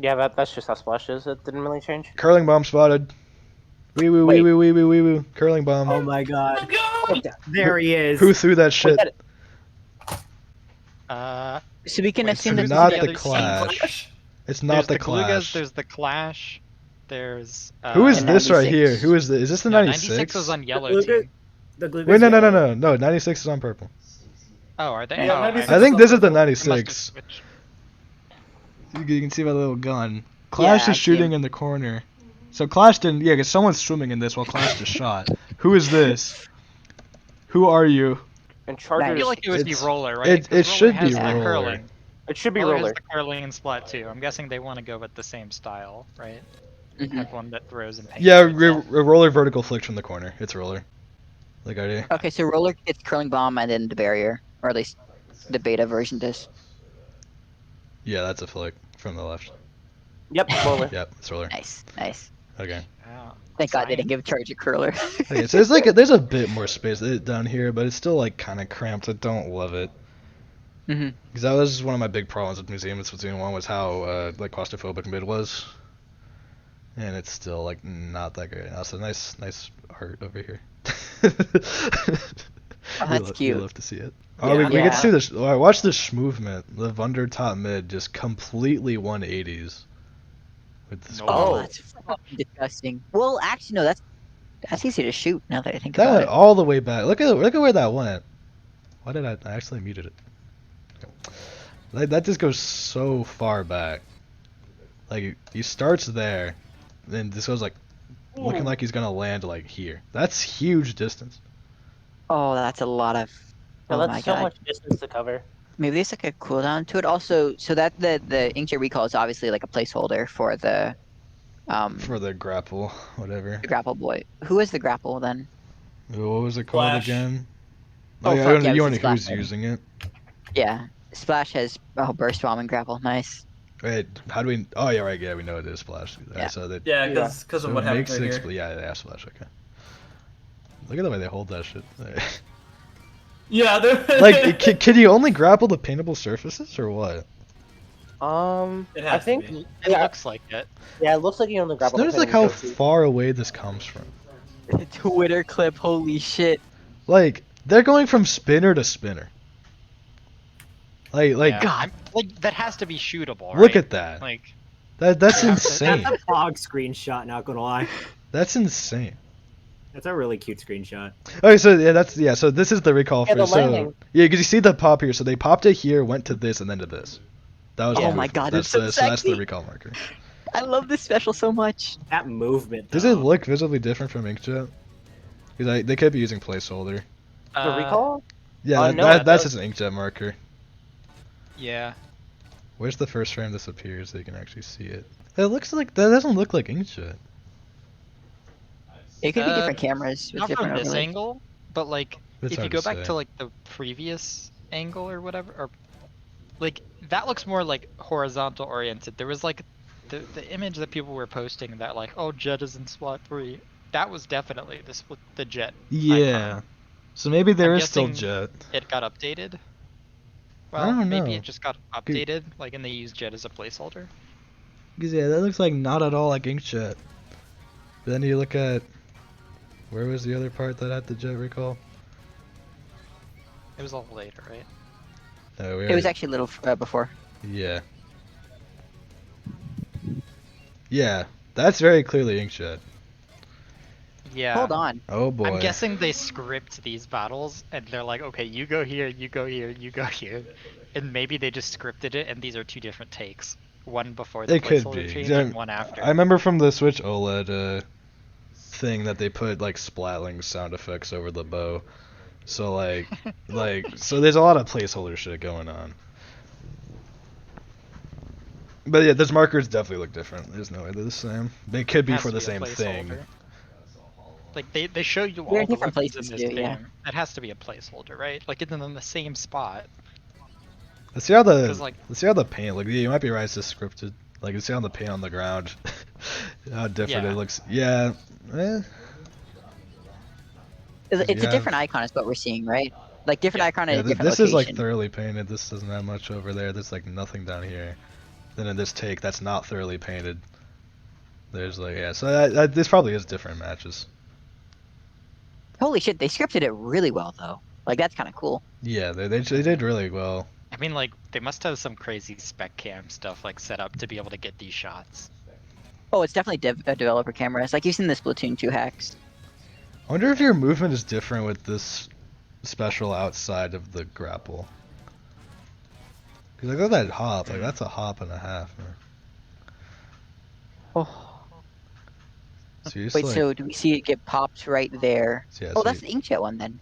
Yeah, that's just how Splash is. It didn't really change. Curling bomb spotted. Wee woo wee Wait. woo wee woo wee woo. Curling bomb. Oh my god. Oh, God! There he is. Who threw that shit? Uh, So we can Wait, assume so this not is the other Clash. It's there's not the Glugas, Clash. there's the Clash, there's. Who is and this right 96. here? Who is this? Is this the No, 96? was on yellow Glugas- team. The Glugas Wait, no. yellow. 96 is on purple. Oh, are they? Yeah, Oh, 96 I think this is the I must have 96. switched. You can see my little gun. Clash I is see shooting him. in the corner. So Clash didn't. Yeah, because someone's swimming in this while Clash just shot. Who is this? Who are you? And I Chargers. feel like it would be It's- Roller, right? it 'Cause Roller should has be the Roller. Curling. It should be Roller Roller. has the curling and Splat too. I'm guessing they want to go with the same style, right? Mhm. Have one that throws and paints. Yeah, itself. roller vertical flicked from the corner. It's Roller. Like I do. Okay, so roller gets curling bomb and then the barrier, or at least the beta version does. Yeah, that's a flick from the left. Yep, Roller. Yep, it's Roller. Nice, nice. Okay. Wow. Thank God they Science. didn't give Charge a curler. Okay, so there's a bit more space down here, but it's still like kind of cramped. I don't love it. hmm Because that was one of my big problems with Museum of Splatoon 1 was how like claustrophobic mid was. And it's still like not that great. Also nice art over here. Oh, that's You cute. love to see it. Oh, we Yeah. get to see this. Oh, watch this movement. The Vunder top mid just completely 180s. With this No. Oh, Oh. that's fucking disgusting. Well, actually, no, that's easy to shoot now that I think That about went it. all the way back. Look at where that went. Why did I actually muted it? Okay. That just goes so far back. Like he starts there, then this goes like looking like he's gonna land like here. That's huge distance. Oh, that's a lot of. Yeah, Oh that's my so God. much distance to cover. Maybe there's like a cooldown to it. Also, so that the inkjet recall is obviously like a placeholder for the For the grapple, whatever. the grapple boy. Who is the grapple then? What was it called Flash. again? Oh, Oh, yeah, fuck yeah, it you was know the who's Splash. using it. Yeah, Splash has burst bomb and grapple. Nice. Wait, how do we? Oh yeah, right. Yeah, we know it is Splash. Yeah. So that Yeah, Yeah. because so of what it happened makes right it here. yeah, Splash. Okay. Look at the way they hold that shit. Yeah, they're Like, can you only grapple the paintable surfaces or what? It I has to think. be. It Yeah, looks like it. yeah, it looks like you only grab. Notice like how far away this comes from. Twitter clip. Holy shit. Like they're going from spinner to spinner. Like Yeah. God. Like that has to be shootable, right? look at that. Like That's Yeah. insane. That's a fog screenshot, not gonna lie. That's insane. That's a really cute screenshot. Okay, so yeah, so this is the recall Yeah, for the so landing. yeah, because you see the pop here. So they popped it here, went to this, and then to this. That was Oh the my move. God, That's it's so the, so that's the sexy. recall marker. I love this special so much. That movement. Does though. it look visibly different from inkjet? Because they could be using placeholder. The recall? Yeah, no, that's it does. just an inkjet marker. Yeah. Where's the first frame this appears so you can actually see it? It looks like that doesn't look like inkjet. It could be Uh, different cameras with Not from different this overlays. angle, but like It's if you hard go to back say. to like the previous angle or whatever, or like that looks more like horizontal oriented. There was like the image that people were posting that like, oh, Jet is in Splat 3. That was definitely the Jet Yeah. icon. So maybe there I'm is still guessing Jet. it got updated. I Well, don't maybe know. it just got updated, like, and they used Jet as a placeholder. Because yeah, that looks like not at all like Inkjet. But then you look at where was the other part that had the Jet recall? It was all later, right? Oh, we It was already- actually a little before. Yeah. Yeah, that's very clearly Inkjet. Yeah. Hold on. Oh boy. I'm guessing they script these battles, and they're like, okay, you go here, you go here, you go here, and maybe they just scripted it, and these are two different takes, one before the It could placeholder be. change, Yeah, and one after. I remember from the Switch OLED thing that they put like splatling sound effects over the bow. So so there's a lot of placeholder shit going on. But yeah, those markers definitely look different. There's no way they're the same. They could be Has for to the be a same thing. placeholder. Like they show you There are all the different weapons in places this to do, yeah. game. That has to be a placeholder, right? Like it's in the same spot. Let's see how the 'Cause, like- let's see how the paint. Like you might be right. It's just scripted. Like let's see how the paint on the ground. How different Yeah. it looks. Yeah. It's Yeah. a different icon is what we're seeing, right? Like different Yeah. icon Yeah, at a different this is like location. thoroughly painted. This doesn't have much over there. There's like nothing down here. Then in this take, that's not thoroughly painted. There's like yeah. So this probably is different matches. Holy shit, they scripted it really well though. Like that's kind of cool. Yeah, they did really well. I mean, like they must have some crazy spec cam stuff like set up to be able to get these shots. Oh, it's definitely developer cameras. Like you've seen the Splatoon 2 hacks. I wonder if your movement is different with this special outside of the grapple. Cause I got that hop. Like that's a hop and a half. Oh. So you just, Wait, like, so do we see it get popped right there? so yeah, Oh, so that's you- the inkjet one then.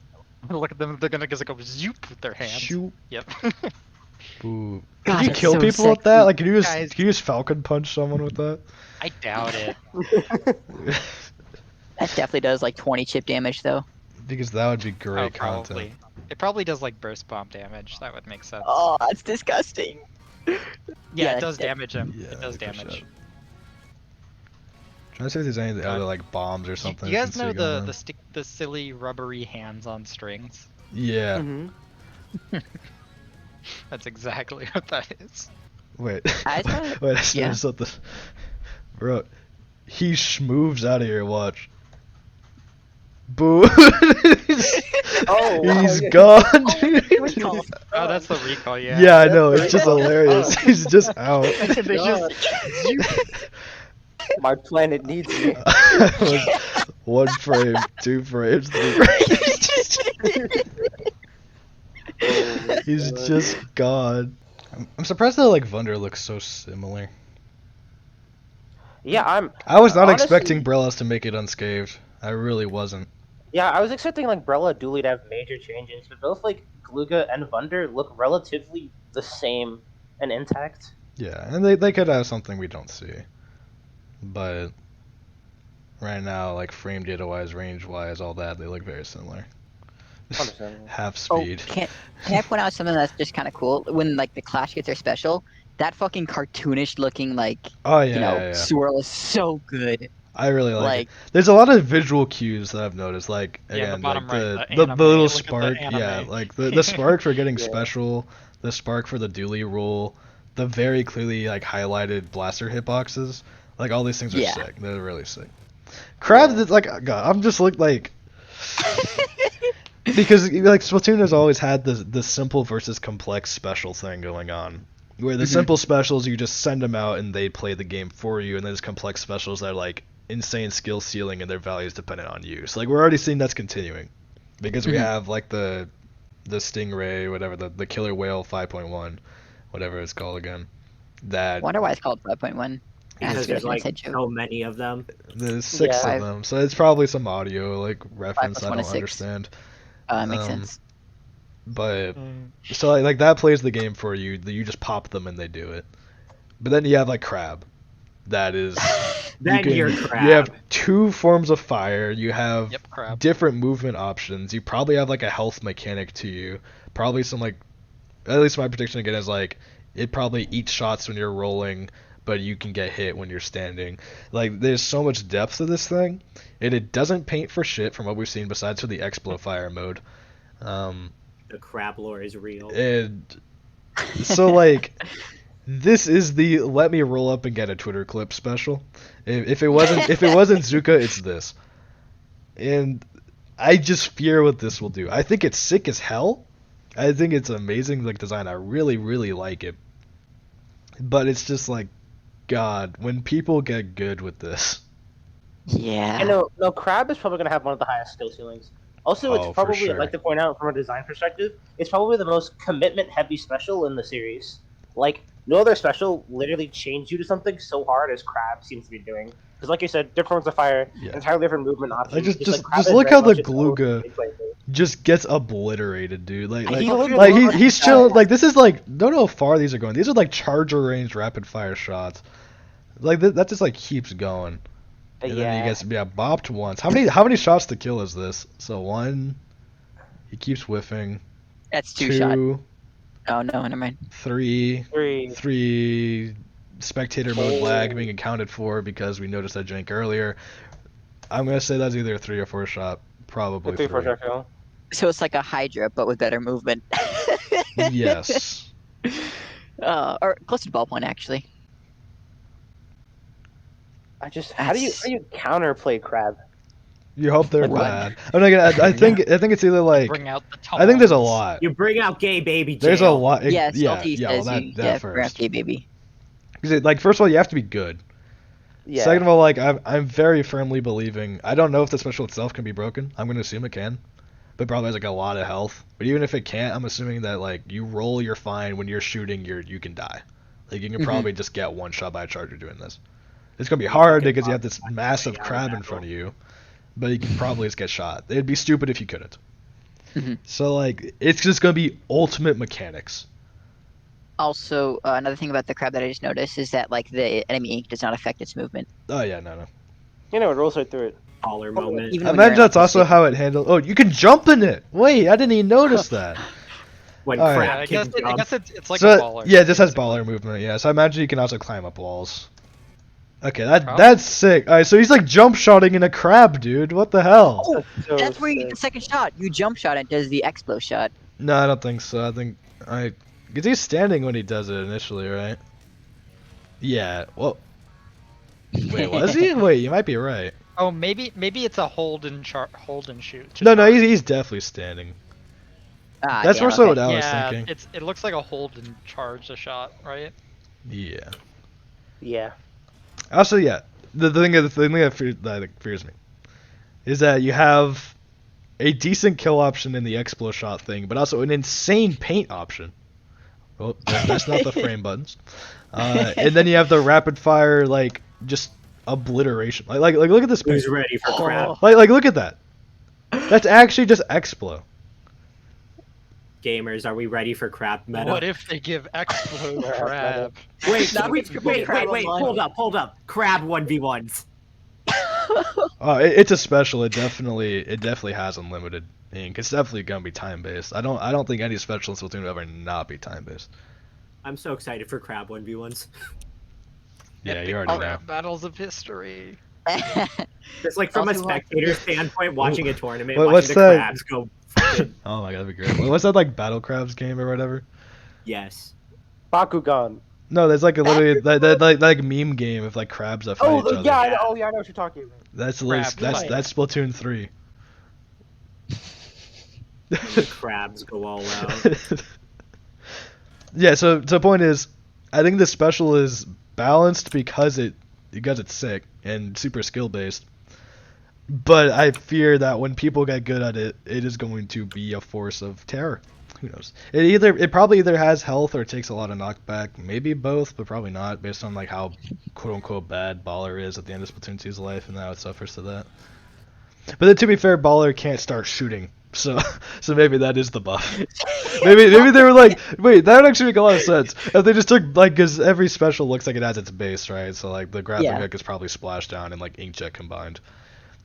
Look at them; they're gonna just go zoop with their hands. Shoot. Yep. Boo. God, Can you it's kill so people with sexy. that? Like, can you Guys. just Falcon punch someone with that? I doubt it. That definitely does like 20 chip damage though. Because that would be Oh, great probably. content. It probably does like burst bomb damage. That would make sense. Oh, that's disgusting. yeah, yeah, it does that- damage him. Yeah, it does for damage. sure. Trying to see if there's any God. other like bombs or You, something. you we guys can know see going on. the silly rubbery hands on strings? Yeah. Mm-hmm. That's exactly what that is. Wait. I thought- Wait. I just yeah. noticed something. Bro, he schmoves out of here. Watch. Boo. Oh, wow, He's yeah. gone, dude. Oh, that's the recall, yeah. Yeah, I know. That's It's just pretty hilarious. awesome. He's just out. They just My planet needs me. One frame, 2 frames, 3 frames. He's just gone. I'm surprised that like Vunder looks so similar. Yeah, I was not honestly- expecting Brellas to make it unscathed. I really wasn't. Yeah, I was expecting like Brella Dooley to have major changes, but both like Gluga and Vunder look relatively the same and intact. Yeah, and they could have something we don't see. But right now, like frame data wise, range wise, all that, they look very similar. Understandable. Half Oh, speed. can I point out something that's just kind of cool? When like the Clash gets their special, that fucking cartoonish looking like Oh yeah, you know yeah, yeah. swirl is so good. I really like Like it. There's a lot of visual cues that I've noticed, like Yeah, the again, bottom like right, the the the anime, little look at the spark, yeah, anime. like the spark for getting Yeah. special, the spark for the dually rule, the very clearly like highlighted blaster hitboxes, like all these things are Yeah. sick. They're really sick. Crab, is like God, I'm just like because like Splatoon has always had the simple versus complex special thing going on. Where the Mhm. simple specials you just send them out and they play the game for you, and there's complex specials that are like insane skill ceiling and their values dependent on you. So like we're already seeing that's continuing, because we Mhm. have like the Stingray, whatever the Killer Whale 5.1, whatever it's called again. That Wonder why it's called 5.1. Because That's there's good. like Head joke. so many of them. there's 6 Yeah. of them, so it's probably some audio like reference plus I one don't is 6. understand. Makes um, sense. But so like that plays the game for you. You just pop them and they do it. But then you have like Crab, that is Then you you're You Crab. have 2 forms of fire. You have Yep, crab. different movement options. You probably have like a health mechanic to you. Probably some like at least my prediction again is like it probably eats shots when you're rolling, but you can get hit when you're standing. Like there's so much depth to this thing, and it doesn't paint for shit from what we've seen besides for the Explo Fire mode. The crab lore is real. And so like this is the let me roll up and get a Twitter clip special. If it wasn't Zuka, it's this. And I just fear what this will do. I think it's sick as hell. I think it's amazing like design. I really, really like it. But it's just like, God, when people get good with this. Yeah. I know. No, Crab is probably going to have one of the highest skill ceilings. Also, Oh, it's for probably, sure. I'd like to point out from a design perspective, it's probably the most commitment-heavy special in the series. Like, no other special literally changed you to something so hard as Crab seems to be doing. Because, like you said, different forms of fire, Yeah. entirely different movement options. Like like, Crab is look very how the much its own Glooga gameplay thing. just gets obliterated, dude. Like He like, literally he's looks chilling. fast. Like this is like don't know how far these are going. These are like charger range rapid fire shots. Like that just like keeps going. And then he gets bopped once. How many shots to kill is this? So one, he keeps whiffing. That's two shot. Two, Oh no, never mind. three, Three. spectator mode lag being accounted for because we noticed that jank earlier. I'm gonna say that's either a 3 or 4 shot, probably Three for three. sure. So it's like a Hydra, but with better movement. Yes. Or close to ballpoint, actually. How do you counterplay Crab? You hope they're What? bad. I'm not gonna. I think it's either like. Bring out the I think there's a tongs. lot. You bring out gay baby jail. There's a lot. Yeah, yeah, Salty yeah. Well, says that you that bring first. out gay baby. Because like first of all, you have to be good. Yeah. Second of all, like I'm very firmly believing. I don't know if the special itself can be broken. I'm gonna assume it can, but probably has like a lot of health. But even if it can't, I'm assuming that like you roll, you're fine. When you're shooting, you can die. Like you can probably just get one shot by a charger doing this. It's gonna be hard because you have this massive crab in front of you, but you can probably just get shot. It'd be stupid if you couldn't. So like it's just gonna be ultimate mechanics. Also, another thing about the crab that I just noticed is that like the enemy ink does not affect its movement. Oh yeah, no. You know, it rolls right through it. Baller moment. Even I when you're imagine in that's also opposite- how it handles. Oh, you can jump in it. Wait, I didn't even notice that. When All right. crab Yeah, I can guess, I jump. guess it's like So a baller. yeah, it just has baller movement. Yeah, so I imagine you can also climb up walls. Okay, Probably. that's sick. All right, so he's like jump shotting in a crab, dude. What the hell? Oh, So that's where you get sick. the second shot. You jump shot and it does the explo shot. No, I don't think so. I think because he's standing when he does it initially, right? Yeah. Well, wait, was he? Wait, you might be right. Oh, maybe it's a hold and shoot. to No, start. he's definitely standing. Ah, That's damn, more so okay. what I was Yeah, thinking. it looks like a hold and charge a shot, right? Yeah. Yeah. Also, yeah, the thing that fears me is that you have a decent kill option in the Explo shot thing, but also an insane paint option. Well, that's not the frame buttons. And then you have the rapid fire, like just obliteration. Like look at this paint. Who's ready for crab? Like look at that. That's actually just Explo. Gamers, are we ready for crab meta? What if they give Explode crab? Wait, That wait, would wait, be wait, wait, online. hold up. Crab 1v1s. Oh, it's a special. It definitely has unlimited ink. It's definitely gonna be time based. I don't think any special in Splatoon will ever not be time based. I'm so excited for crab 1v1s. Yeah, you already know. Crab Battles of history. Just like from a Also, spectator standpoint, watching a tournament, What's watching the that? crabs go. fucking- Oh my god, that'd be great. What's that like Battle Crabs game or whatever? Yes. Bakugan. No, there's like a literally like meme game of like crabs that fight Oh, each other. yeah, I know what you're talking about. That's Crab that's fight. that's Splatoon 3. Crabs go all out. Yeah, so the point is, I think the special is balanced because it's sick and super skill based. But I fear that when people get good at it, it is going to be a force of terror. Who knows? It probably either has health or takes a lot of knockback. Maybe both, but probably not, based on like how quote unquote bad Baller is at the end of Splatoon 2's life and how it suffers to that. But then to be fair, Baller can't start shooting. So maybe that is the buff. maybe they were like, wait, that would actually make a lot of sense. If they just took like, because every special looks like it has its base, right? So like the grappling hook is probably splashdown and like inkjet combined.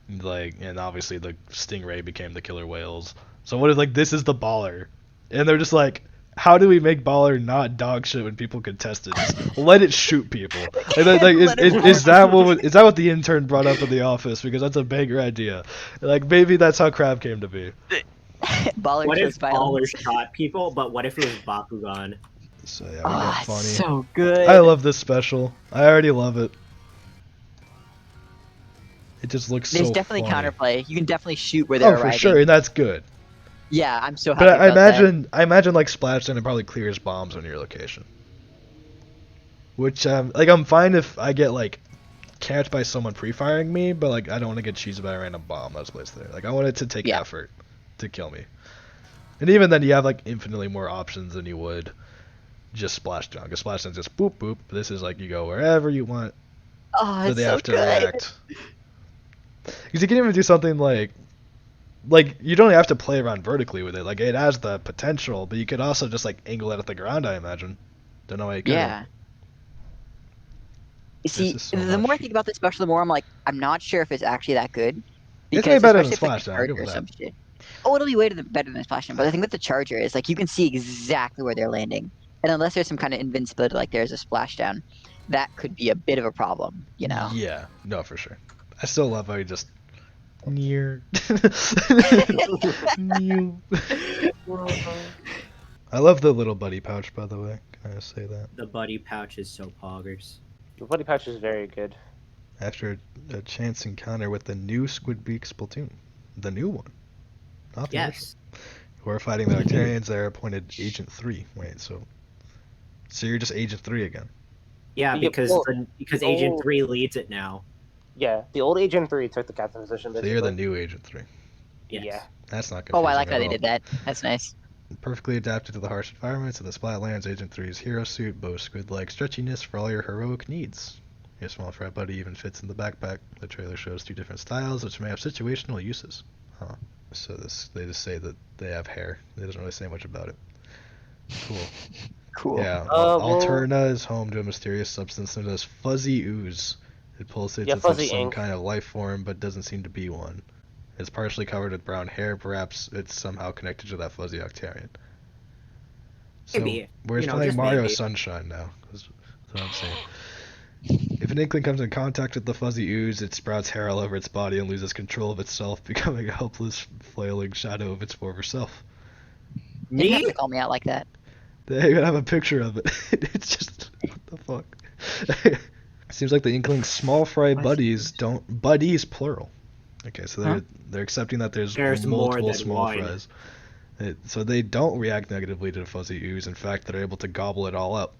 Like, and obviously the Stingray became the killer whales. So what if like this is the Baller, and they're just like, how do we make Baller not dog shit when people contest it? Just let it shoot people. Is that what the intern brought up in the office? Because that's a banger idea. Like maybe that's how Crab came to be. Baller What chose if Baller violence. shot people? But what if it was Bakugan? So yeah, we Oh, got it's funny. so good. I love this special. I already love it. It just looks There's so definitely funny. counterplay. You can definitely shoot where they're Oh, for arriving. sure, and that's good. Yeah, I'm so happy But about that. I imagine like Splatoon, it probably clears bombs on your location. Which like I'm fine if I get like catched by someone pre-firing me, but like I don't want to get cheesed by a random bomb that's placed there. Like I want it to take Yeah. effort to kill me. And even then, you have like infinitely more options than you would just Splashdown. Because Splashdown's just boop boop. This is like you go wherever you want, Oh, but it's they so have to good. react. Because you can even do something like you don't have to play around vertically with it. Like it has the potential, but you could also just like angle it at the ground. I imagine. Don't know how you could. Yeah. You see, is so the more I much. think about this special, the more I'm like, I'm not sure if it's actually that good. It's way better than especially if, like, the Splashdown, I'll give charger it or some that. shit. Oh, it'll be better than Splashdown. But the thing with the charger is, like, you can see exactly where they're landing. And unless there's some kind of invincibility, like there's a Splashdown, that could be a bit of a problem, you know? Yeah, no, for sure. I still love how you just near. I love the little buddy pouch, by the way. Can I just say that? The buddy pouch is so poggers. The Buddy Pouch is very good. After a chance encounter with the new Squidbeak Splatoon, the new one, not the Yes. original. Who are fighting the Octarians, they're appointed Agent 3. Wait, so you're just Agent 3 again? Yeah, Yeah, because well, Agent oh. 3 leads it now. Yeah, the old Agent 3 took the captain position. So Basically. you're the new Agent 3. Yes. Yeah. That's not Oh, confusing I like how at they all. did that. That's nice. Perfectly adapted to the harsh environments of the Splatlands, Agent 3's hero suit boasts squid-like stretchiness for all your heroic needs. Your small frat buddy even fits in the backpack. The trailer shows 2 different styles, which may have situational uses. Huh. So they just say that they have hair. They doesn't really say much about it. Cool. Cool. Yeah. well- Alterna is home to a mysterious substance known as fuzzy ooze. It pulsates Yeah, as if fuzzy some ink. kind of life form, but doesn't seem to be one. It's partially covered with brown hair. Perhaps it's somehow connected to that fuzzy Octarian. So Maybe. we're You know, playing just Mario maybe. Sunshine now. That's what I'm saying. If an inkling comes in contact with the fuzzy ooze, it sprouts hair all over its body and loses control of itself, becoming a helpless, flailing shadow of its former self. You didn't have Me? to call me out like that. They even have a picture of it. It's just what the fuck. Seems like the Inkling's small fry buddies don't buddies plural. Okay, so they're accepting that there's more multiple than small one. fries. So they don't react negatively to the fuzzy ooze. In fact, they're able to gobble it all up.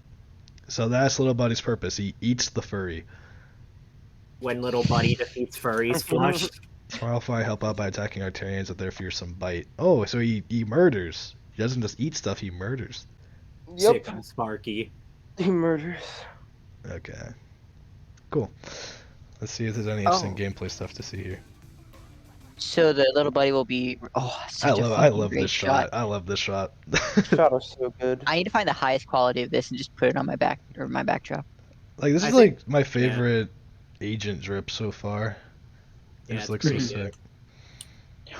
So that's little buddy's purpose. He eats the furry. When little buddy defeats furries flush. Small fry help out by attacking Artarians with their fearsome bite. Oh, so he murders. He doesn't just eat stuff. He murders. Sick on Sparky. He murders. Okay. Cool. Let's see if there's any interesting Oh. gameplay stuff to see here. So the little buddy will be. Oh, such a I fucking love great this shot. I love this shot. Shot was so good. I need to find the highest quality of this and just put it on my backdrop. Like this I is think- like my favorite agent drip so far. It Yeah, just it's looks so pretty sick. good.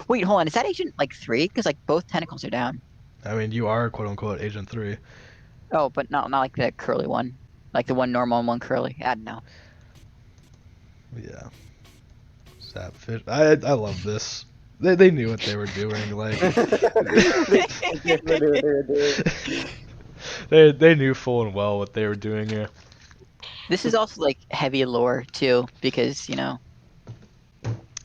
Wait, hold on. Is that Agent like 3? Because like both tentacles are down. I mean, you are quote unquote Agent 3. Oh, but not like the curly one. Like the one normal and one curly. I don't know. Yeah. Sapfish. I love this. They knew what they were doing. Like they knew full and well what they were doing here. This is also like heavy lore too, because you know.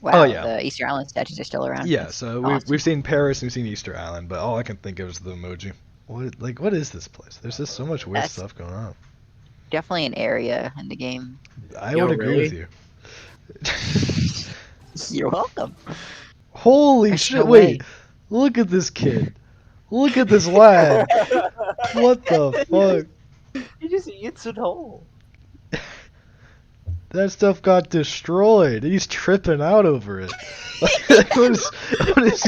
Wow, Oh, yeah. the Easter Island statues are still around. Yeah. That's So awesome. we've seen Paris and we've seen Easter Island, but all I can think of is the emoji. What is this place? There's just so much weird That's- stuff going on. Definitely an area in the game. I Yo, would agree with really? you. You're welcome. Holy There's shit! no Wait, way. look at this kid. Look at this lad. What the fuck? He just eats it whole. That stuff got destroyed. He's tripping out over it. What is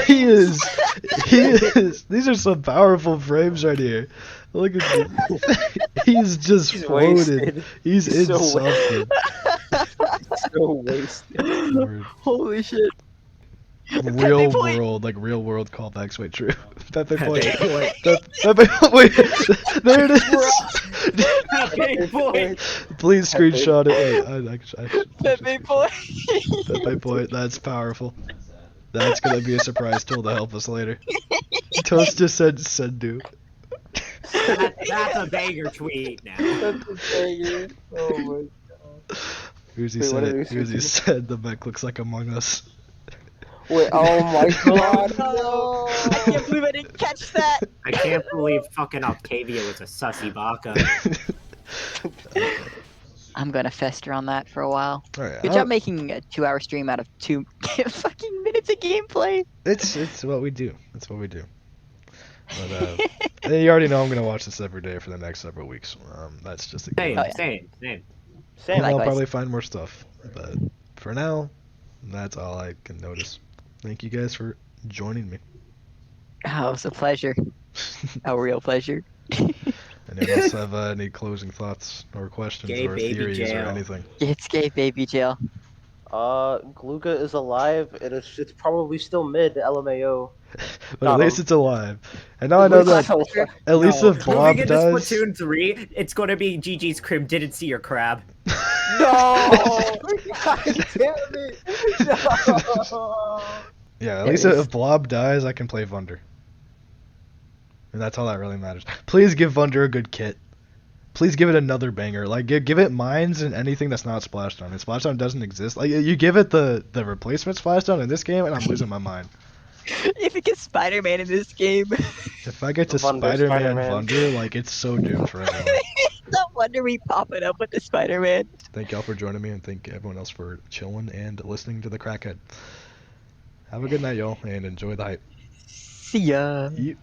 he is. These are some powerful frames right here. Look at this. He's just He's floated. wasted. He's in So something. So wasted. Word. Holy shit. real point. world, like real world callbacks. Wait, true. Pepe Pepe point. point. Pepe, wait, there it is. Pepe point. Please Pepe screenshot it. Wait, I should Pepe screenshot. point. Pepe point. That's powerful. That's gonna be a surprise tool to help us later. Toast just said Sendu. That's a banger tweet now. That's a banger. Oh my god. Uzi Wait, what said are it. we Uzi switching? said the mech looks like Among Us. Wait, oh my god, No. I can't believe I didn't catch that. I can't believe fucking Octavia was a sussy baka. I'm gonna fester on that for a while. Alright, Good job making a 2-hour stream out of 2 fucking minutes of gameplay. it's what we do. It's what we do. But you already know I'm gonna watch this every day for the next several weeks. That's just a Same, given. Oh, yeah. same. Same. And I'll Likewise. probably find more stuff. But for now, that's all I can notice. Thank you guys for joining me. Oh, it was a pleasure. A real pleasure. Anyone else have any closing thoughts or questions Gay or baby theories or jail. anything? It's gay baby jail. Gluga is alive, and it's probably still mid LMAO. But at Got least him. it's alive. And now I know that at least No, if Blob moving into does. Splatoon 3, it's gonna be GG's Crib didn't see your crab. No! God damn it! No! Yeah, at There least is- if Blob dies, I can play Vunder. And that's all that really matters. Please give Vunder a good kit. Please give it another banger. Like, give it mines and anything that's not Splashdown. And Splashdown doesn't exist. Like, you give it the replacement Splashdown in this game, and I'm losing my mind. If it gets Spider-Man in this game, If I get to Vunder, Spider-Man Spider-Man. Vunder, like, it's so doomed for everyone. no wonder we popping up with the Spider-Man. Thank y'all for joining me, and thank everyone else for chilling and listening to the Crackhead. Have a good night, y'all, and enjoy the hype. See ya. Yeet.